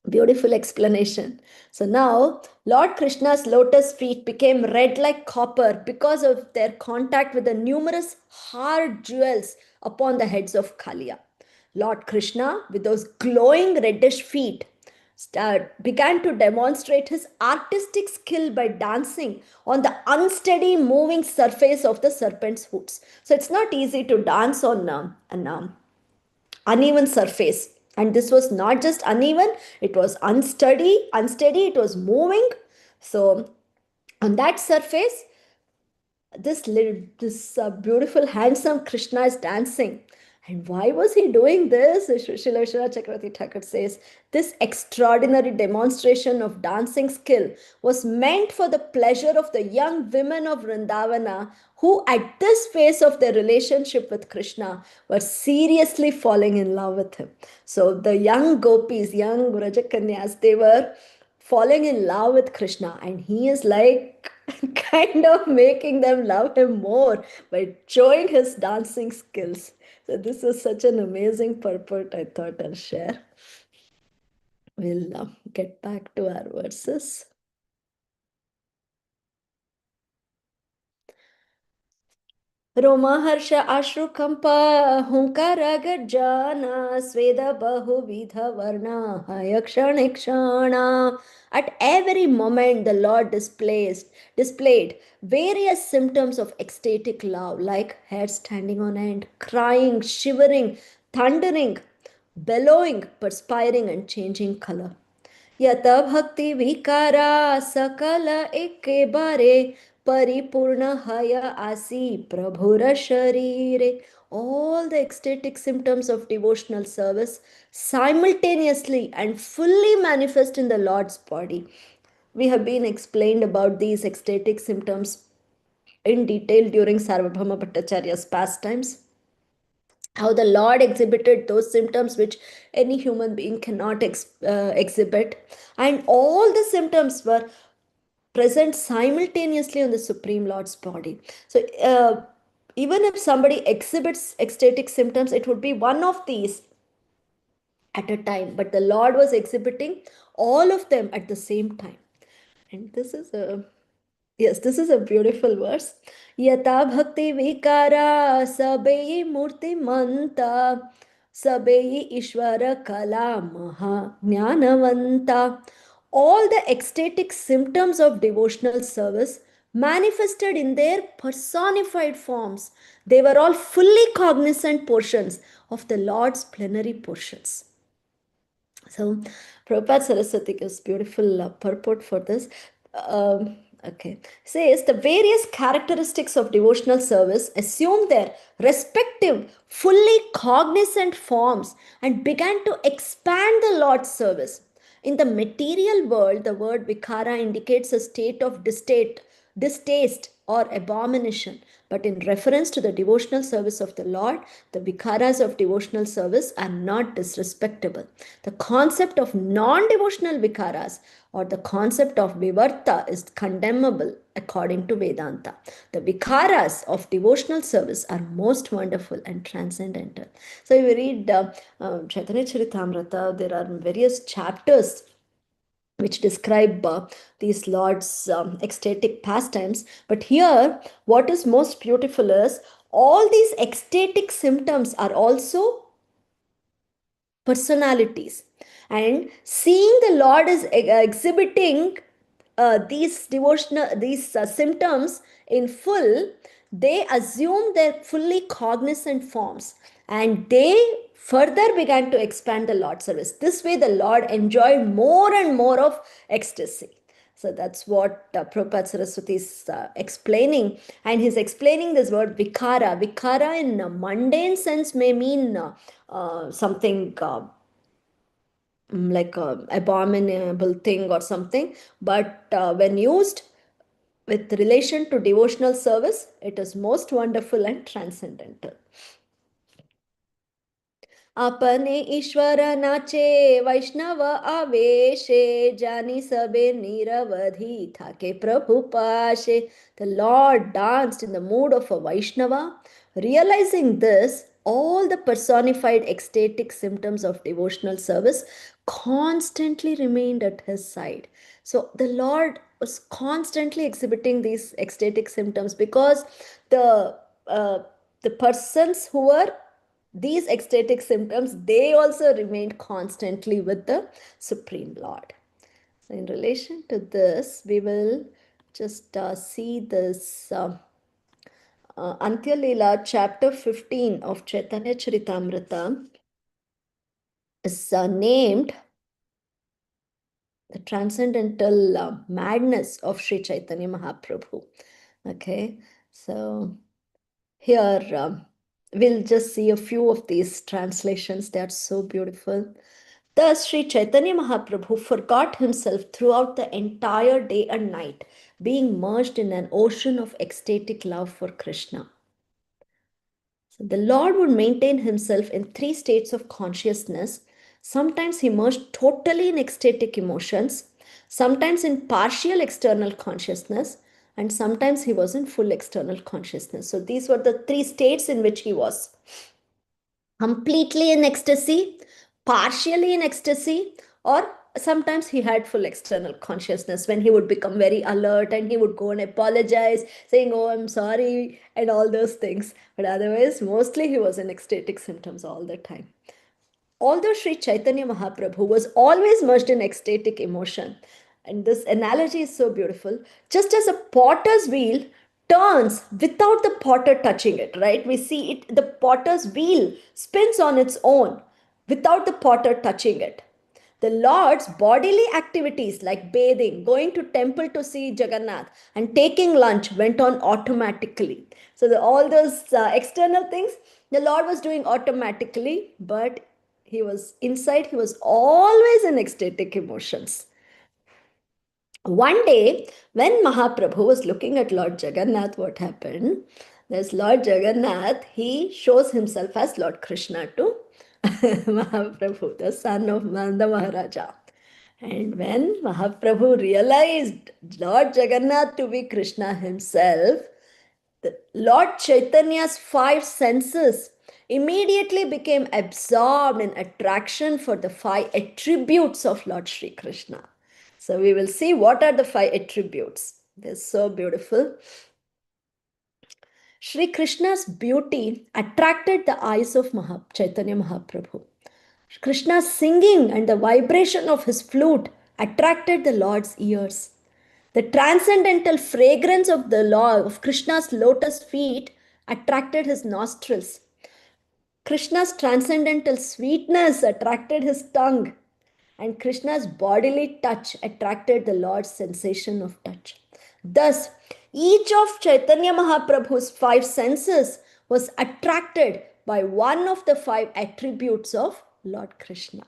Speaker 6: beautiful explanation. So now, Lord Krishna's lotus feet became red like copper because of their contact with the numerous hard jewels upon the heads of Kalia. Lord Krishna, with those glowing reddish feet, began to demonstrate his artistic skill by dancing on the unsteady moving surface of the serpent's hooves. So it's not easy to dance on an uneven surface, and this was not just uneven, it was unsteady, it was moving. So on that surface, this beautiful handsome Krishna is dancing. And why was he doing this? Srila Vishwanath Chakravarti Thakur says this extraordinary demonstration of dancing skill was meant for the pleasure of the young women of Vrindavana who at this phase of their relationship with Krishna were seriously falling in love with him. So the young gopis, young Vrajakanyas, they were falling in love with Krishna, and he is like kind of making them love him more by showing his dancing skills. So this is such an amazing purport. I thought I'll share. We'll get back to our verses. रोमहर्ष अश्रुकंप हुंकार गर्जना स्वेद बहुविध वर्णा क्षण क्षणा. At every moment the Lord displayed various symptoms of ecstatic love, like hair standing on end, crying, shivering, thundering, bellowing, perspiring, and changing color. यत भक्ति विकारा सकल एके बारे परिपूर्ण हय आसी प्रभुर शरीरे. All the ecstatic symptoms of devotional service simultaneously and fully manifest in the Lord's body. We have been explained about these ecstatic symptoms in detail during Sarvabhauma Bhattacharya's pastimes. How the Lord exhibited those symptoms which any human being cannot exhibit. And all the symptoms were present simultaneously on the Supreme Lord's body. So even if somebody exhibits ecstatic symptoms, it would be one of these at a time. But the Lord was exhibiting all of them at the same time. And this is a Yes, this is a beautiful verse. Yata bhakti vikara sabeyi murti manta sabeyi ishvara kala maha jnanavanta. All the ecstatic symptoms of devotional service manifested in their personified forms. They were all fully cognizant portions of the Lord's plenary portions. So Prabhupada Saraswati gives beautiful purport for this. Okay, says the various characteristics of devotional service assume their respective fully cognizant forms and began to expand the Lord's service. In the material world, the word vikara indicates a state of distaste or abomination. But in reference to the devotional service of the Lord, the vikaras of devotional service are not disrespectable. The concept of non-devotional vikaras or the concept of vivarta is condemnable according to Vedanta. The vikaras of devotional service are most wonderful and transcendental. So if you read Chaitanya Charitamrita, there are various chapters which describe these Lord's ecstatic pastimes. But here, what is most beautiful is all these ecstatic symptoms are also personalities. And seeing the Lord is exhibiting these symptoms in full, they assume their fully cognizant forms, and they further began to expand the Lord's service. This way, the Lord enjoyed more and more of ecstasy. So that's what Prabhupada Saraswati is explaining. And he's explaining this word vikara. Vikara in a mundane sense may mean something like a abominable thing or something. But when used with relation to devotional service, it is most wonderful and transcendental. अपने ईश्वर नाचे वैष्णव आवेशे जानी सबे निरवधि थाके प्रभु पाशे. The Lord danced in the mood of a Vaishnava. Realizing this, all the personified ecstatic symptoms of devotional service constantly remained at his side. So the Lord was constantly exhibiting these ecstatic symptoms because the persons who were these ecstatic symptoms, they also remained constantly with the Supreme Lord. So in relation to this, we will just see this Antya Leela chapter 15 of Chaitanya Charitamrita is named the transcendental madness of Sri Chaitanya Mahaprabhu. Okay, so here we'll just see a few of these translations. They are so beautiful. Thus, Sri Chaitanya Mahaprabhu forgot himself throughout the entire day and night, being merged in an ocean of ecstatic love for Krishna. So the Lord would maintain himself in three states of consciousness. Sometimes he merged totally in ecstatic emotions, sometimes in partial external consciousness, and sometimes he was in full external consciousness. So these were the three states in which he was: completely in ecstasy, partially in ecstasy, or sometimes he had full external consciousness when he would become very alert and he would go and apologize, saying, "Oh, I'm sorry," and all those things. But otherwise, mostly he was in ecstatic symptoms all the time. Although Sri Chaitanya Mahaprabhu was always merged in ecstatic emotion, and this analogy is so beautiful, just as a potter's wheel turns without the potter touching it, right? We see it, the potter's wheel spins on its own without the potter touching it. The Lord's bodily activities like bathing, going to temple to see Jagannath, and taking lunch went on automatically. So all those external things, the Lord was doing automatically, but he was inside, he was always in ecstatic emotions. One day, when Mahaprabhu was looking at Lord Jagannath, what happened? There's Lord Jagannath, he shows himself as Lord Krishna to Mahaprabhu, the son of Nanda Maharaja. And when Mahaprabhu realized Lord Jagannath to be Krishna himself, Lord Chaitanya's five senses immediately became absorbed in attraction for the five attributes of Lord Sri Krishna. So we will see what are the five attributes. They're so beautiful. Sri Krishna's beauty attracted the eyes of Chaitanya Mahaprabhu. Krishna's singing and the vibration of his flute attracted the Lord's ears. The The transcendental fragrance of the Lord, of Krishna's lotus feet, attracted his nostrils. Krishna's transcendental sweetness attracted his tongue, and Krishna's bodily touch attracted the Lord's sensation of touch. Thus, each of Chaitanya Mahaprabhu's 5 senses was attracted by one of the 5 attributes of Lord Krishna.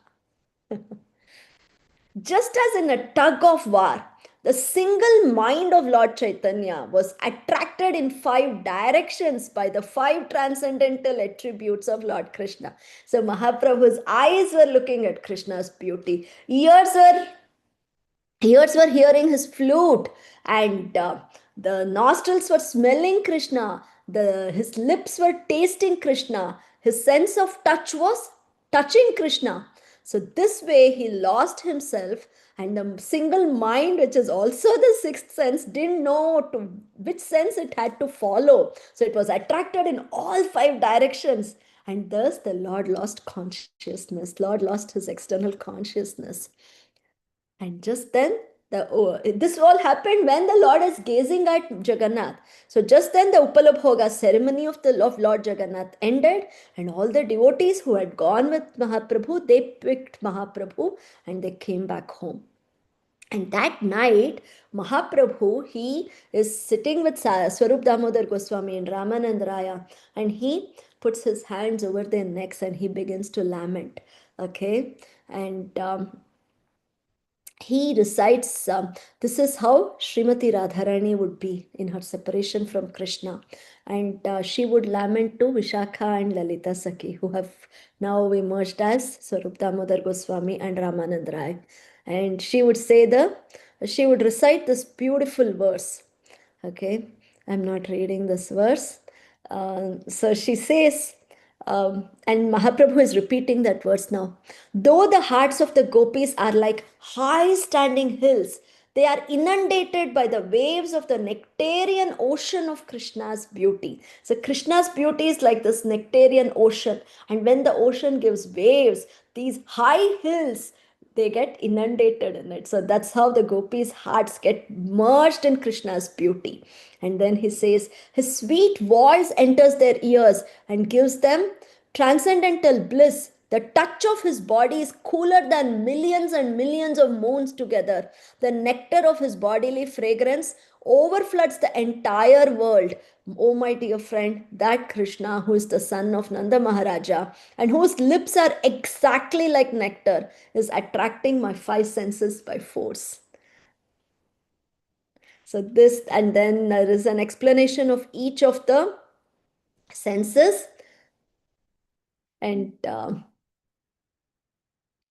Speaker 6: Just as in a tug of war, the single mind of Lord Chaitanya was attracted in 5 directions by the 5 transcendental attributes of Lord Krishna. So Mahaprabhu's eyes were looking at Krishna's beauty, ears were hearing his flute, and the nostrils were smelling Krishna, his lips were tasting Krishna, his sense of touch was touching Krishna. So this way he lost himself, and the single mind, which is also the 6th sense, didn't know to which sense it had to follow. So it was attracted in all 5 directions, and thus the Lord lost consciousness. Lord lost his external consciousness. And just then, this all happened when the Lord is gazing at Jagannath. So just then the Upalabhoga ceremony of Lord Jagannath ended, and all the devotees who had gone with Mahaprabhu, they picked Mahaprabhu and they came back home. And that night, Mahaprabhu, he is sitting with Swarup Damodar Goswami and Ramanand Raya, and he puts his hands over their necks and he begins to lament. Okay, and he recites, this is how Srimati Radharani would be in her separation from Krishna. And she would lament to Vishakha and Lalita Sakhi, who have now emerged as Swarup Damodar Goswami and Ramanand Rai. And she would recite this beautiful verse. Okay, I'm not reading this verse. So she says, and Mahaprabhu is repeating that verse now. Though the hearts of the gopis are like high standing hills, they are inundated by the waves of the nectarian ocean of Krishna's beauty. So Krishna's beauty is like this nectarian ocean. And when the ocean gives waves, these high hills, they get inundated in it. So that's how the gopis' hearts get merged in Krishna's beauty. And then he says, his sweet voice enters their ears and gives them transcendental bliss. The touch of his body is cooler than millions and millions of moons together. The nectar of his bodily fragrance overfloods the entire world. Oh, my dear friend, that Krishna, who is the son of Nanda Maharaja and whose lips are exactly like nectar, is attracting my 5 senses by force. So this, and then there is an explanation of each of the senses. And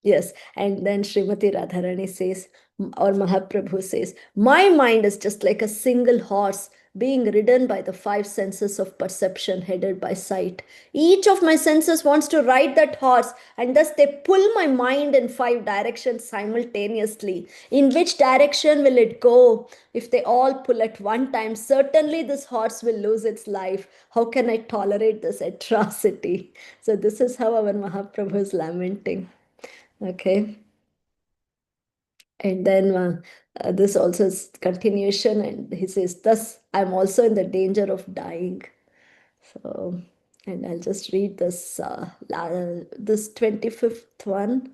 Speaker 6: yes, and then Srimati Radharani says, or Mahaprabhu says, my mind is just like a single horse being ridden by the 5 senses of perception headed by sight. Each of my senses wants to ride that horse, and thus they pull my mind in 5 directions simultaneously. In which direction will it go? If they all pull at one time, certainly this horse will lose its life. How can I tolerate this atrocity? So this is how our Mahaprabhu is lamenting. Okay. And then this also is continuation, and he says, thus I'm also in the danger of dying. So, and I'll just read this, this 25th one.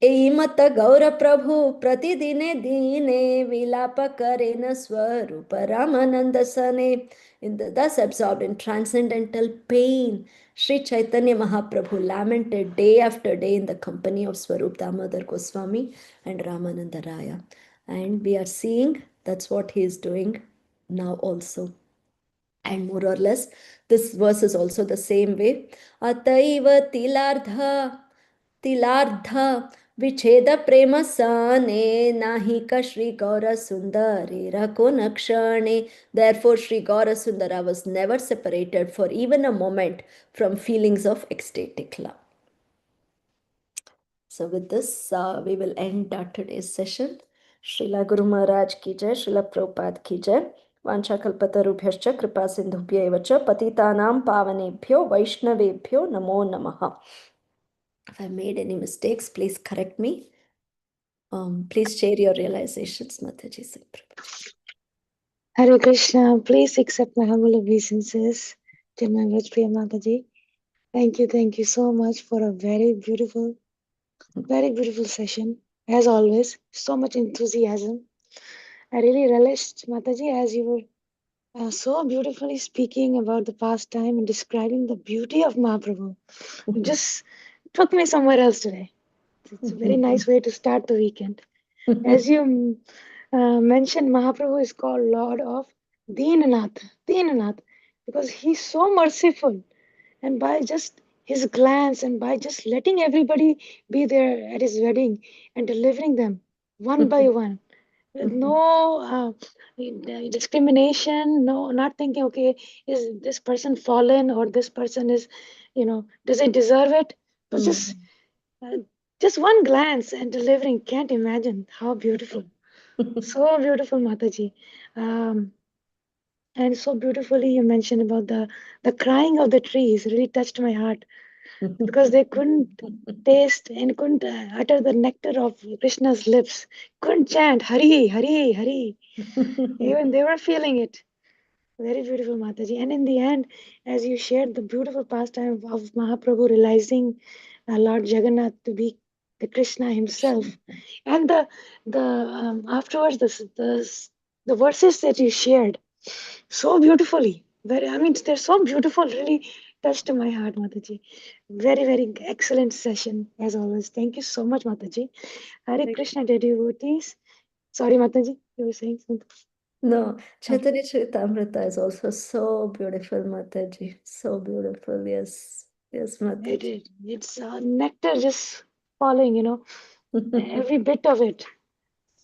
Speaker 6: एमत गौर प्रभु प्रतिदिने दीने विलाप करेन स्वरूप रामानंद सने. Thus absorbed in transcendental pain, Sri Chaitanya Mahaprabhu lamented day after day in the company of Swarup Damodar Goswami and Ramananda Raya. And we are seeing that's what he is doing now also. And more or less, this verse is also the same way. Ataiva tilardha vicheda prema sane nahika Shri Gaura Sundari rako nakshane. Therefore, Shri Gaura Sundara was never separated for even a moment from feelings of ecstatic love. So with this, we will end today's session. Srila Guru Maharaj ki jai, Srila Prabhupada ki jai. Vanchakalpatarubhyascha kripa sindhubhya eva cha patitanam pavanebhyo vaishnavebhyo namo namaha. If I made any mistakes, please correct me. Please share your realizations, Mataji.
Speaker 1: Hare Krishna, please accept my humble obeisances. Cinmayi Vrajapriya Mataji. Thank you so much for a very beautiful session. As always, so much enthusiasm. I really relished, Mataji, as you were so beautifully speaking about the past time and describing the beauty of Mahaprabhu. It just took me somewhere else today. It's a very nice way to start the weekend. As you mentioned, Mahaprabhu is called Lord of Deenanath, because he's so merciful. And by just his glance and by just letting everybody be there at his wedding and delivering them one by one, with no discrimination, no, not thinking, okay, is this person fallen or this person is, does he deserve it? But uh, just one glance and delivering, can't imagine how beautiful. So beautiful, Mataji. Um, and so beautifully you mentioned about the crying of the trees really touched my heart because they couldn't taste and couldn't utter the nectar of Krishna's lips, couldn't chant Hari, Hari, Hari. Even they were feeling it. Very beautiful, Mataji. And in the end, as you shared the beautiful pastime of Mahaprabhu realizing Lord Jagannath to be the Krishna himself, and the afterwards the verses that you shared so beautifully. Very, I mean, they're so beautiful. Really touched my heart, Mataji. Very excellent session as always. Thank you so much, Mataji. Hare Krishna, dear devotees. Sorry, Mataji, you were saying something.
Speaker 6: No, Chaitanya Charitamrita is also so beautiful, Mataji. So beautiful, yes. Yes, Mataji.
Speaker 1: It's nectar just falling, every bit of it.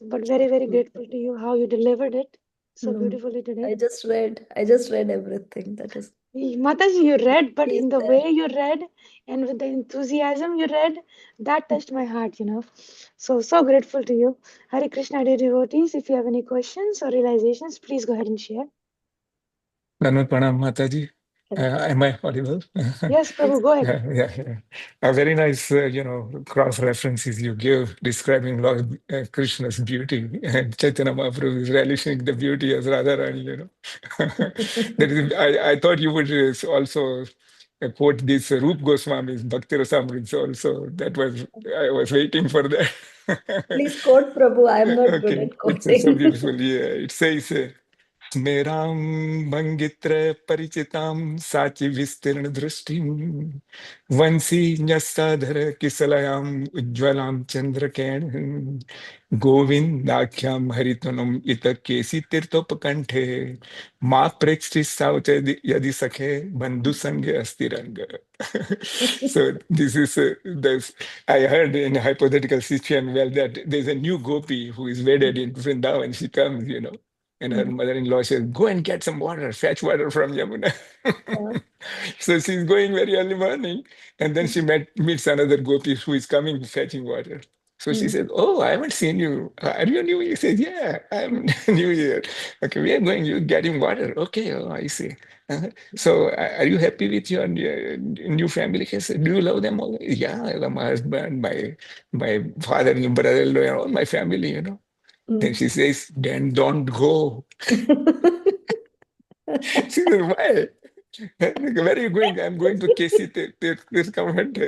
Speaker 1: But very grateful to you how you delivered it so
Speaker 6: No,
Speaker 1: beautifully today.
Speaker 6: I just read everything. That is
Speaker 1: Mataji, you read, but
Speaker 6: He's
Speaker 1: in the
Speaker 6: there.
Speaker 1: way you read and with the enthusiasm you read, that touched my heart. So grateful to you. Hare Krishna, dear devotees. If you have any questions or realizations, please go ahead and share.
Speaker 4: Danvat Pranam Mataji. Am I audible?
Speaker 1: Yes, Prabhu, go ahead.
Speaker 4: Yeah. A very nice, cross references you give describing Lord Krishna's beauty, and Chaitanya Mahaprabhu is relishing the beauty as Radharani. That is, I thought you would also quote this Rup Goswami's Bhakti Rasamrita also. I was waiting for that.
Speaker 6: Please quote Prabhu. I am not good
Speaker 4: Okay,
Speaker 6: at
Speaker 4: it's so
Speaker 6: quoting.
Speaker 4: beautiful. Yeah, it says. स्मेरां भङ्गित्र परिचितां साचि विस्तीर्ण दृष्टिं वंशी न्यस्ताधर किसलयाम् उज्ज्वलां चन्द्रकेण गोविन्दाख्यां हरितनुम् इत केसि तीर्थोपकण्ठे मा प्रेक्षि सावच यदि सखे बन्धु संगे अस्ति रंग. So this is this. I heard in a hypothetical situation well that there's a new gopi who is wedded in Vrindavan. She comes. And her mother-in-law says, go and get some water, fetch water from Yamuna. So she's going very early morning. And then she meets another gopi who is coming fetching water. So she says, oh, I haven't seen you. Are you new? He says, yeah, I'm new here. Okay, we are going, you're getting water. Okay, oh, I see. So are you happy with your new family? He said, do you love them all? Yeah, I love my husband, my father, and brother-in-law, and all my family. Then she says, then don't go. She says, why? Where are you going? I'm going to KC this government.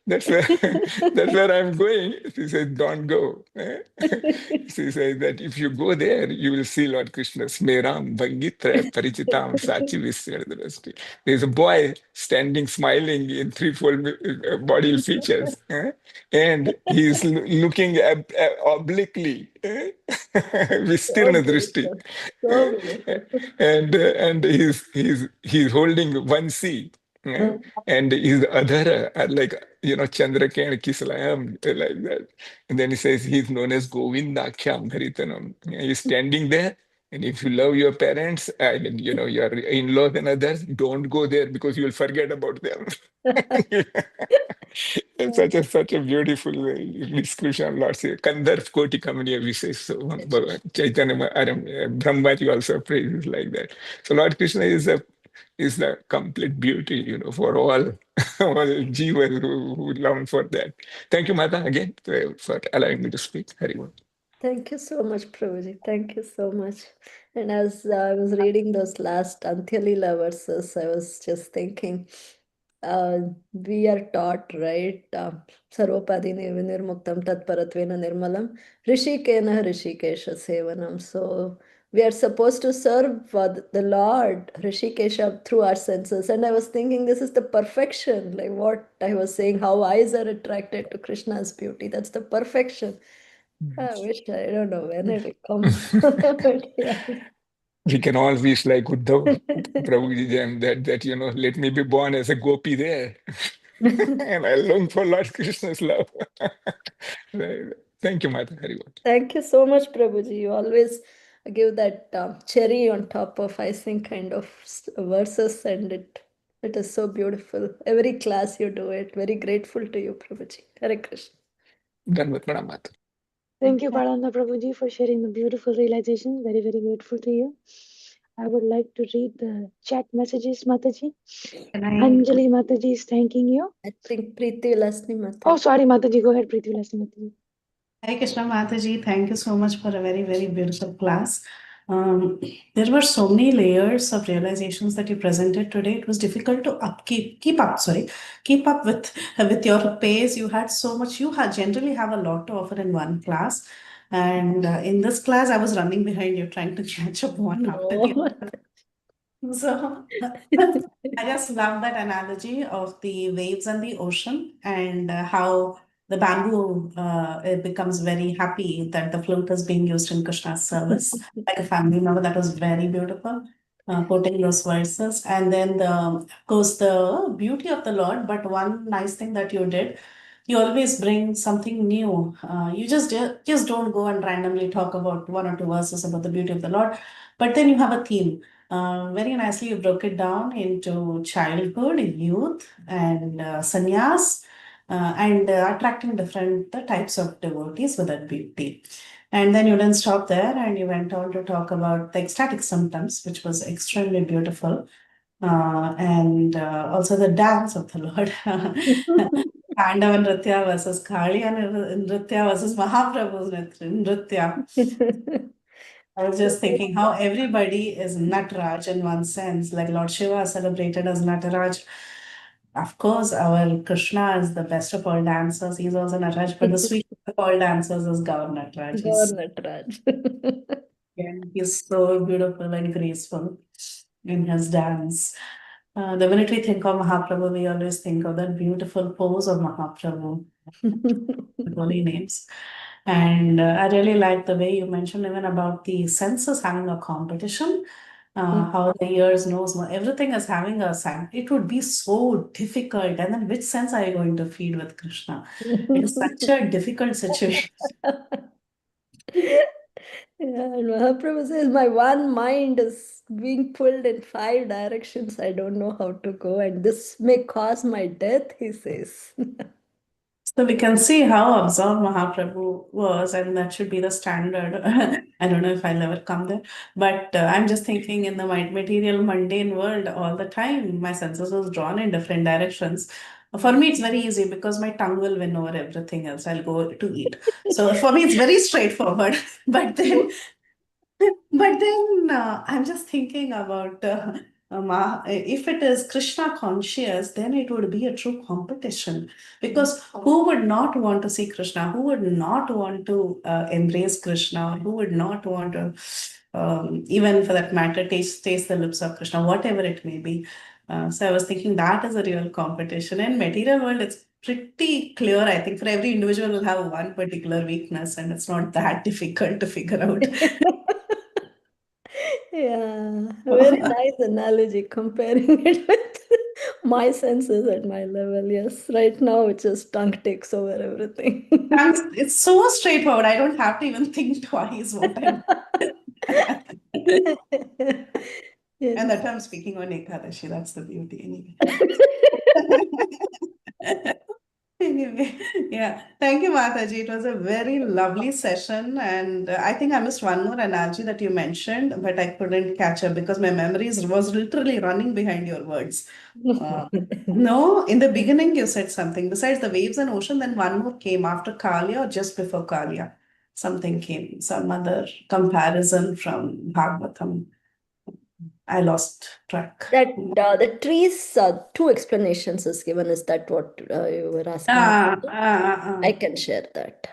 Speaker 4: That's where I'm going. She said, don't go. She says that if you go there, you will see Lord Krishna. Smeram Bhangitra Parichitam Sachi Vishyadrasti. There's a boy standing smiling in threefold body features. And he's looking obliquely.
Speaker 6: So
Speaker 4: Vistirna Drishti.
Speaker 6: beautiful. So beautiful.
Speaker 4: And he's holding one sea, and his other like Chandrakena Kislayam like that. And then he says he's known as Govindakhyam Haritanam. He's standing there. And if you love your parents, I mean, your in-laws and others, don't go there because you'll forget about them. It's such a beautiful description. Lots of Kandarv Koti Kamaniya Vishesh. So Chaitanya Brahmaji also praises like that. So Lord Krishna is the complete beauty, for all all jivas who long for that. Thank you, Mata, again for allowing me to speak. Hari Bol.
Speaker 6: Thank you so much, Prabhuji. Thank you so much. And as I was reading those last Antya Leela verses, I was just thinking, we are taught, right? Sarvapadi nirmuktam tatparatvena nirmalam, rishikena rishikesha sevanam. So we are supposed to serve the Lord, Rishikesha, through our senses. And I was thinking, this is the perfection, like what I was saying, how eyes are attracted to Krishna's beauty. That's the perfection. I wish, I don't know when it will come. But yeah.
Speaker 4: We can all wish like Uddhav Prabhuji Jam that let me be born as a gopi there. And I long for Lord Krishna's love. Right. Thank you, Mata. Hari Bol.
Speaker 6: Thank you so much, Prabhuji. You always give that cherry on top of icing kind of verses, and it is so beautiful. Every class you do it. Very grateful to you, Prabhuji. Hare Krishna.
Speaker 4: Dandavat pranam, Mata.
Speaker 1: Thank you, Paranda Prabhuji, for sharing the beautiful realizations. Very, very grateful to you. I would like to read the chat messages, Mataji.
Speaker 2: Can I?
Speaker 1: Anjali Mataji is thanking you.
Speaker 6: I think Preeti will ask me, Mata.
Speaker 1: Oh, sorry, Mataji. Go ahead, Preeti Vilasni Mataji.
Speaker 2: Hi, Krishna Mataji. Thank you so much for a very, very beautiful class. There were so many layers of realizations that you presented today. It was difficult to keep up with your pace. You had so much. You generally have a lot to offer in one class, and in this class, I was running behind you, trying to catch up one after the other. So I just love that analogy of the waves and the ocean, and how the bamboo it becomes very happy that the flute is being used in Krishna's service, like a family member. That was very beautiful, quoting those verses. And then, of course, the beauty of the Lord. But one nice thing that you did, you always bring something new. You just don't go and randomly talk about one or two verses about the beauty of the Lord, but then you have a theme. Very nicely, you broke it down into childhood, youth, and sannyas, and attracting different types of devotees with that beauty. And then you didn't stop there, and you went on to talk about the ecstatic symptoms, which was extremely beautiful, and also the dance of the Lord. Pandava Nritya versus Kali, and Nritya versus Mahaprabhu's Nritya. I was just thinking how everybody is Nataraj in one sense, like Lord Shiva is celebrated as Nataraj. Of course, our Krishna is the best of all dancers. He's also Nataraj, but the sweet of all dancers is Gaur Nataraj. He's so beautiful and graceful in his dance. The minute we think of Mahaprabhu, we always think of that beautiful pose of Mahaprabhu, the holy names. And I really like the way you mentioned even about the senses having a competition, how the ears knows more. Everything is having a sign. It would be so difficult. And then which sense are you going to feed with Krishna? It is such a difficult situation.
Speaker 6: Yeah, and Mahaprabhu says, my one mind is being pulled in 5 directions. I don't know how to go, and this may cause my death, he says.
Speaker 2: So we can see how absorbed Mahaprabhu was, and that should be the standard. I don't know if I'll ever come there, but I'm just thinking in the material, mundane world all the time, my senses was drawn in different directions. For me, it's very easy because my tongue will win over everything else. I'll go to eat. So for me, it's very straightforward. But then I'm just thinking about if it is Krishna conscious, then it would be a true competition. Because who would not want to see Krishna? Who would not want to embrace Krishna? Who would not want to, even for that matter, taste the lips of Krishna, whatever it may be? So I was thinking that is a real competition. In material world, it's pretty clear. I think for every individual will have one particular weakness, and it's not that difficult to figure out.
Speaker 6: Yeah, very nice analogy comparing it with my senses at my level. Yes, right now it's just tongue takes over everything.
Speaker 2: It's so straightforward. I don't have to even think twice what I'm. And that I'm speaking on Ekadashi. That's the beauty, anyway. Anyway, Yeah, thank you, Mataji. It was a very lovely session, and I think I missed one more analogy that you mentioned, but I couldn't catch up because my memories was literally running behind your words. No, in the beginning you said something besides the waves and ocean, then one more came after Kalia or just before Kalia. Something came, some other comparison from Bhagavatam. I lost track.
Speaker 6: That the trees, two explanations is given. Is that what you were asking? I can share that.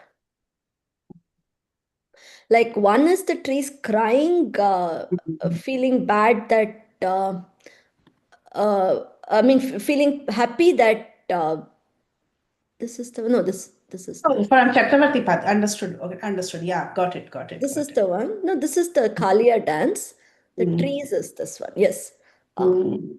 Speaker 6: Like one is the trees crying, feeling bad that, I mean, feeling happy that this is the, no, this is
Speaker 2: Oh,
Speaker 6: the,
Speaker 2: from Chakravarti Path. Understood. Okay, understood. Yeah, got it,
Speaker 6: this
Speaker 2: got
Speaker 6: is
Speaker 2: it.
Speaker 6: the one. No, this is the Kalia dance. The
Speaker 2: Mm.
Speaker 6: trees is this one. Yes.
Speaker 2: Mm.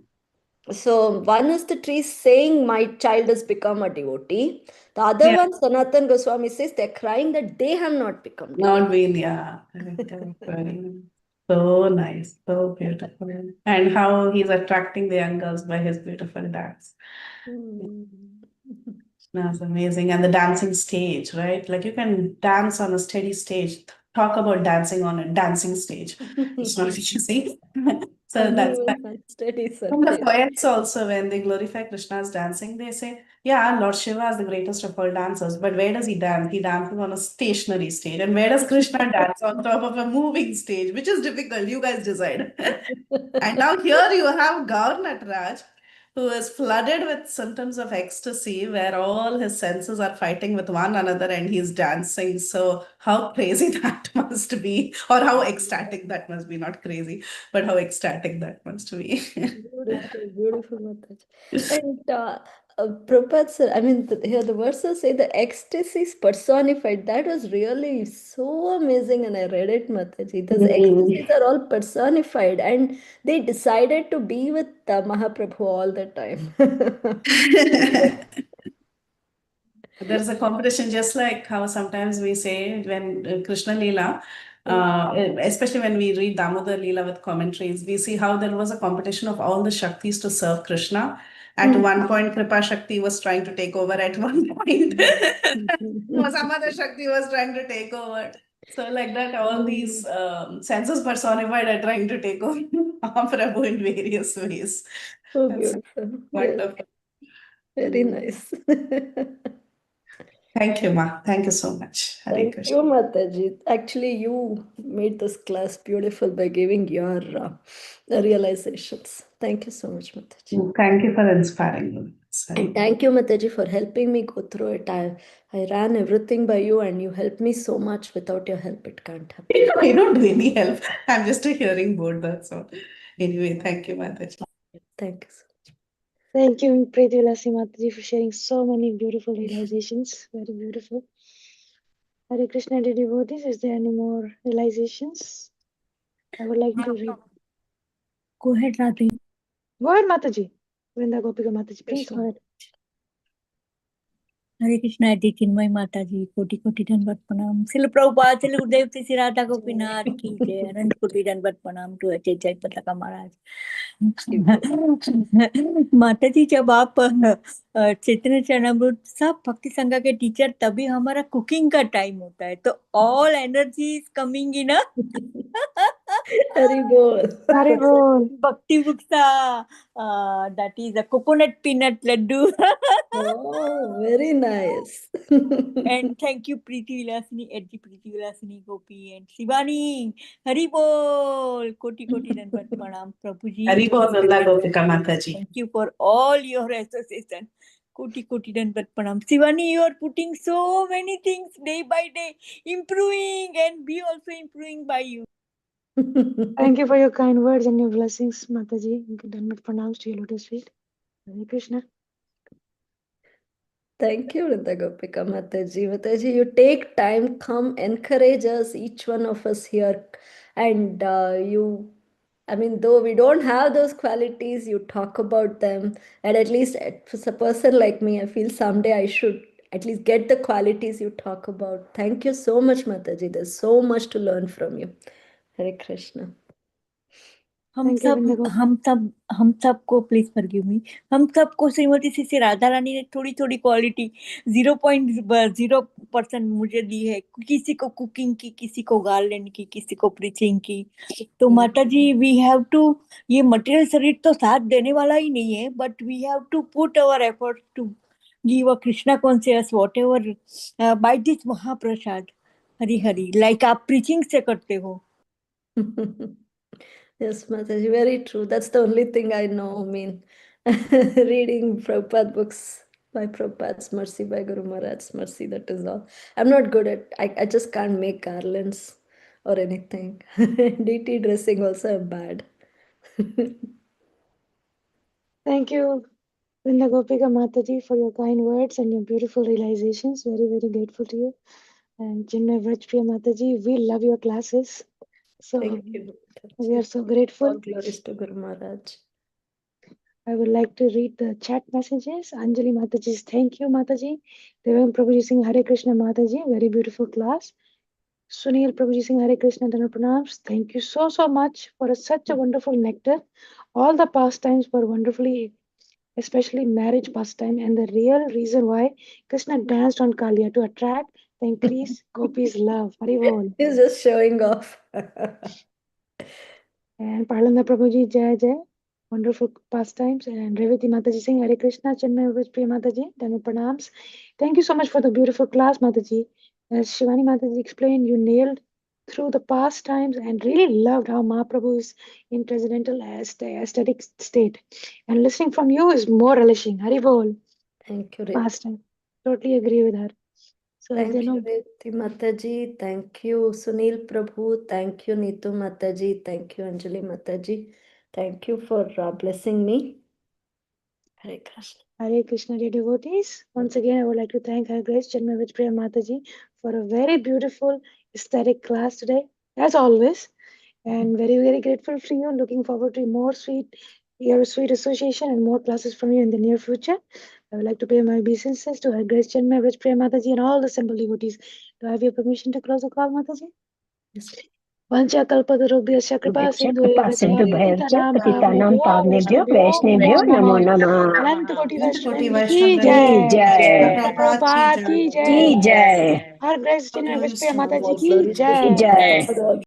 Speaker 6: So one is the tree saying my child has become a devotee. The other
Speaker 2: Yeah,
Speaker 6: one, Sanatan Goswami says they're crying that they have not become
Speaker 2: not been, yeah. Correct, correct, very so nice, so beautiful. And how he's attracting the young girls by his beautiful dance.
Speaker 6: devotee.
Speaker 2: That's amazing. And the dancing stage, right? Like you can dance on a steady stage. Talk about dancing on a dancing stage. It's not easy. So that's
Speaker 6: Uneven and steady
Speaker 2: from the
Speaker 6: Satya.
Speaker 2: poets also, when they glorify Krishna's dancing, they say, yeah, Lord Shiva is the greatest of all dancers, but where does he dance? He dances on a stationary stage. And where does Krishna dance? On top of a moving stage, which is difficult. You guys decide. And now here you have Gaur Nataraj, who is flooded with symptoms of ecstasy, where all his senses are fighting with one another and he's dancing. So, how crazy that must be, or how ecstatic that must be. Not crazy, but how ecstatic that must be.
Speaker 6: Beautiful, beautiful, Mataji. And Prabhupada sir, I mean, here the verses say the ecstasy is personified. That was really so amazing, and I read it, Mataji. Those
Speaker 2: Mm.
Speaker 6: ecstasies are all personified, and they decided to be with Mahaprabhu all the time.
Speaker 2: There's a competition, just like how sometimes we say when Krishna Leela, especially when we read Damodar Leela with commentaries, we see how there was a competition of all the Shaktis to serve Krishna. At one point, Kripa Shakti was trying to take over. At one point, some other Shakti was trying to take over. So, like that, all these senses personified are trying to take over Prabhu in various ways.
Speaker 6: So
Speaker 2: That's
Speaker 6: beautiful. Yes,
Speaker 2: wonderful.
Speaker 6: very nice.
Speaker 2: Thank you, Ma. Thank you so much. Hare
Speaker 6: Thank you,
Speaker 2: Krishna.
Speaker 6: Mataji. Actually, you made this class beautiful by giving your realizations. Thank you so much, Mataji.
Speaker 2: Thank you for inspiring me.
Speaker 6: And
Speaker 2: Sorry.
Speaker 6: thank you, Mataji, for helping me go through it. I ran everything by you, and you helped me so much. Without your help, it can't happen.
Speaker 2: I don't do any help. I'm just a hearing board, that's all. Anyway, thank you, Mataji.
Speaker 6: Thank you so much.
Speaker 1: Thank you, Preeti Vilasi Mataji, for sharing so many beautiful realizations. Very beautiful. Hare Krishna, dear devotees, is there any more realizations? I would like to read.
Speaker 3: Go ahead, Radhi.
Speaker 1: Go ahead, Mataji. Vrinda Gopika Mataji, please go ahead.
Speaker 3: हरे कृष्णा आदि चिन्मय माता जी कोटि कोटि दंडवत प्रणाम शिल प्रभुपाद शिल गुरुदेव श्री राधा गोपीनाथ की जय अनंत कोटि दंडवत प्रणाम टू अजय जय पताका महाराज माता जी जब आप चैतन्य चरणामृत सब भक्ति संघ के टीचर तभी हमारा कुकिंग का टाइम होता है तो all energy is coming in
Speaker 6: Hari bol.
Speaker 1: Hare Bol.
Speaker 3: Bhakti Buksa, that is a coconut peanut laddu.
Speaker 6: Oh, very nice.
Speaker 3: And thank you, Preeti Vilasini, HG Preeti Vilasini, Gopi, and Shivani. Hari Bol. Koti Koti Dandavat Pranam, Prabhuji.
Speaker 2: Haribo Vrinda Gopika Mataji.
Speaker 3: Thank you for all your association. Koti Koti Dandavat Pranam. Shivani, you are putting so many things day by day, improving, and we also improving by you.
Speaker 1: Thank you for your kind words and your blessings, Mataji. Dandavat pranams to your lotus feet. Hare Krishna.
Speaker 6: Thank you, Vrinda Gopika Mataji. Mataji, you take time, come encourage us, each one of us here. And I mean, though we don't have those qualities, you talk about them. And at least for a person like me, I feel someday I should at least get the qualities you talk about. Thank you so much, Mataji. There's so much to learn from you. Hare Krishna.
Speaker 1: Thank you, Vrinda Gopi.
Speaker 3: हम सबको please forgive me, हम सबको श्रीमती श्री राधा रानी ने थोड़ी थोड़ी quality 0.0% मुझे दी है। किसी को कुकिंग की, किसी को गार्डन की, किसी को प्रीचिंग की। तो माता जी वी हैव टू, ये मटेरियल शरीर तो साथ देने वाला ही नहीं है, but we have to put our effort to give a Krishna conscious whatever by this mahaprasad. Hari Hari, like आप प्रीचिंग से करते हो।
Speaker 6: Yes, Mataji, very true. That's the only thing I know. I mean, reading Prabhupada books by Prabhupada's mercy, by Guru Maharaj's mercy, that is all. I'm not good at, I just can't make garlands or anything. DT dressing also I'm bad.
Speaker 1: Thank you, Vrinda Gopika Mataji, for your kind words and your beautiful realizations. Very, very grateful to you. And Chinmay Vrajapriya Mataji, we love your classes. So
Speaker 6: Thank you.
Speaker 1: we are so
Speaker 6: All
Speaker 1: grateful.
Speaker 6: glories to Guru Maharaj.
Speaker 1: I would like to read the chat messages. Anjali Mataji's thank you, Mataji. Devang Prabhuji Singh Hare Krishna Mataji, very beautiful class. Sunil Prabhuji Singh Hare Krishna Dana Pranams. Thank you so, so much for such a wonderful nectar. All the pastimes were wonderfully, especially marriage pastime, and the real reason why Krishna danced on Kalia to attract the increase Gopi's love. Hari Bol.
Speaker 6: He's just showing off.
Speaker 1: And Parlanda Prabhuji Jai Jai. Wonderful pastimes. And Revati Mataji Singh Hare Krishna Chinmay Vrajapriya Mataji. Dana Pranams. Thank you so much for the beautiful class, Mataji. As Shivani Mataji explained, you nailed through the past times and really loved how Mahaprabhu is in transcendental aesthetic state. And listening from you is more relishing. Hari Bol.
Speaker 6: Thank you, Revati.
Speaker 1: Pastime. Totally agree with her. So
Speaker 6: Thank
Speaker 1: then,
Speaker 6: you, Revati Mataji. Thank you, Sunil Prabhu. Thank you, Neetu Mataji. Thank you, Anjali Mataji. Thank you for blessing me. Hare Krishna.
Speaker 1: Hare Krishna, dear devotees. Once again, I would like to thank Her Grace Chinmay Vrajapriya Mataji for a very beautiful aesthetic class today, as always. And very, very grateful for you. Looking forward to your sweet association and more classes from you in the near future. I would like to pay my obeisances to Her Grace Chinmay Vrajapriya Mataji and all the simple devotees. Do I have your permission to close the call, Mataji?
Speaker 6: Yes.
Speaker 1: Vanchakalpatarubhyasya kripa sindhubhyascha patitanam
Speaker 7: पतितानां
Speaker 1: पावनेभ्यो
Speaker 7: पावनेभ्यो
Speaker 1: वैष्णवेभ्यो
Speaker 7: वैष्णवेभ्यो
Speaker 1: नमो
Speaker 7: नमो
Speaker 1: नमः
Speaker 7: नमः
Speaker 1: अनंत कोटि
Speaker 2: Ananta Koti
Speaker 1: वैष्णवृंद की
Speaker 2: Vaishnavrind
Speaker 7: की
Speaker 1: जय
Speaker 7: जय
Speaker 1: शिला
Speaker 2: Prabhupada ki
Speaker 1: प्रभुपाद
Speaker 2: jai.
Speaker 1: की
Speaker 7: की
Speaker 1: जय
Speaker 7: जय
Speaker 1: her grace
Speaker 2: All
Speaker 1: Chinmay
Speaker 2: glories
Speaker 1: Vishnu
Speaker 2: to
Speaker 1: Mata ji
Speaker 2: Guru.
Speaker 1: की
Speaker 6: Glories to
Speaker 7: की
Speaker 1: जय
Speaker 7: जय
Speaker 6: God.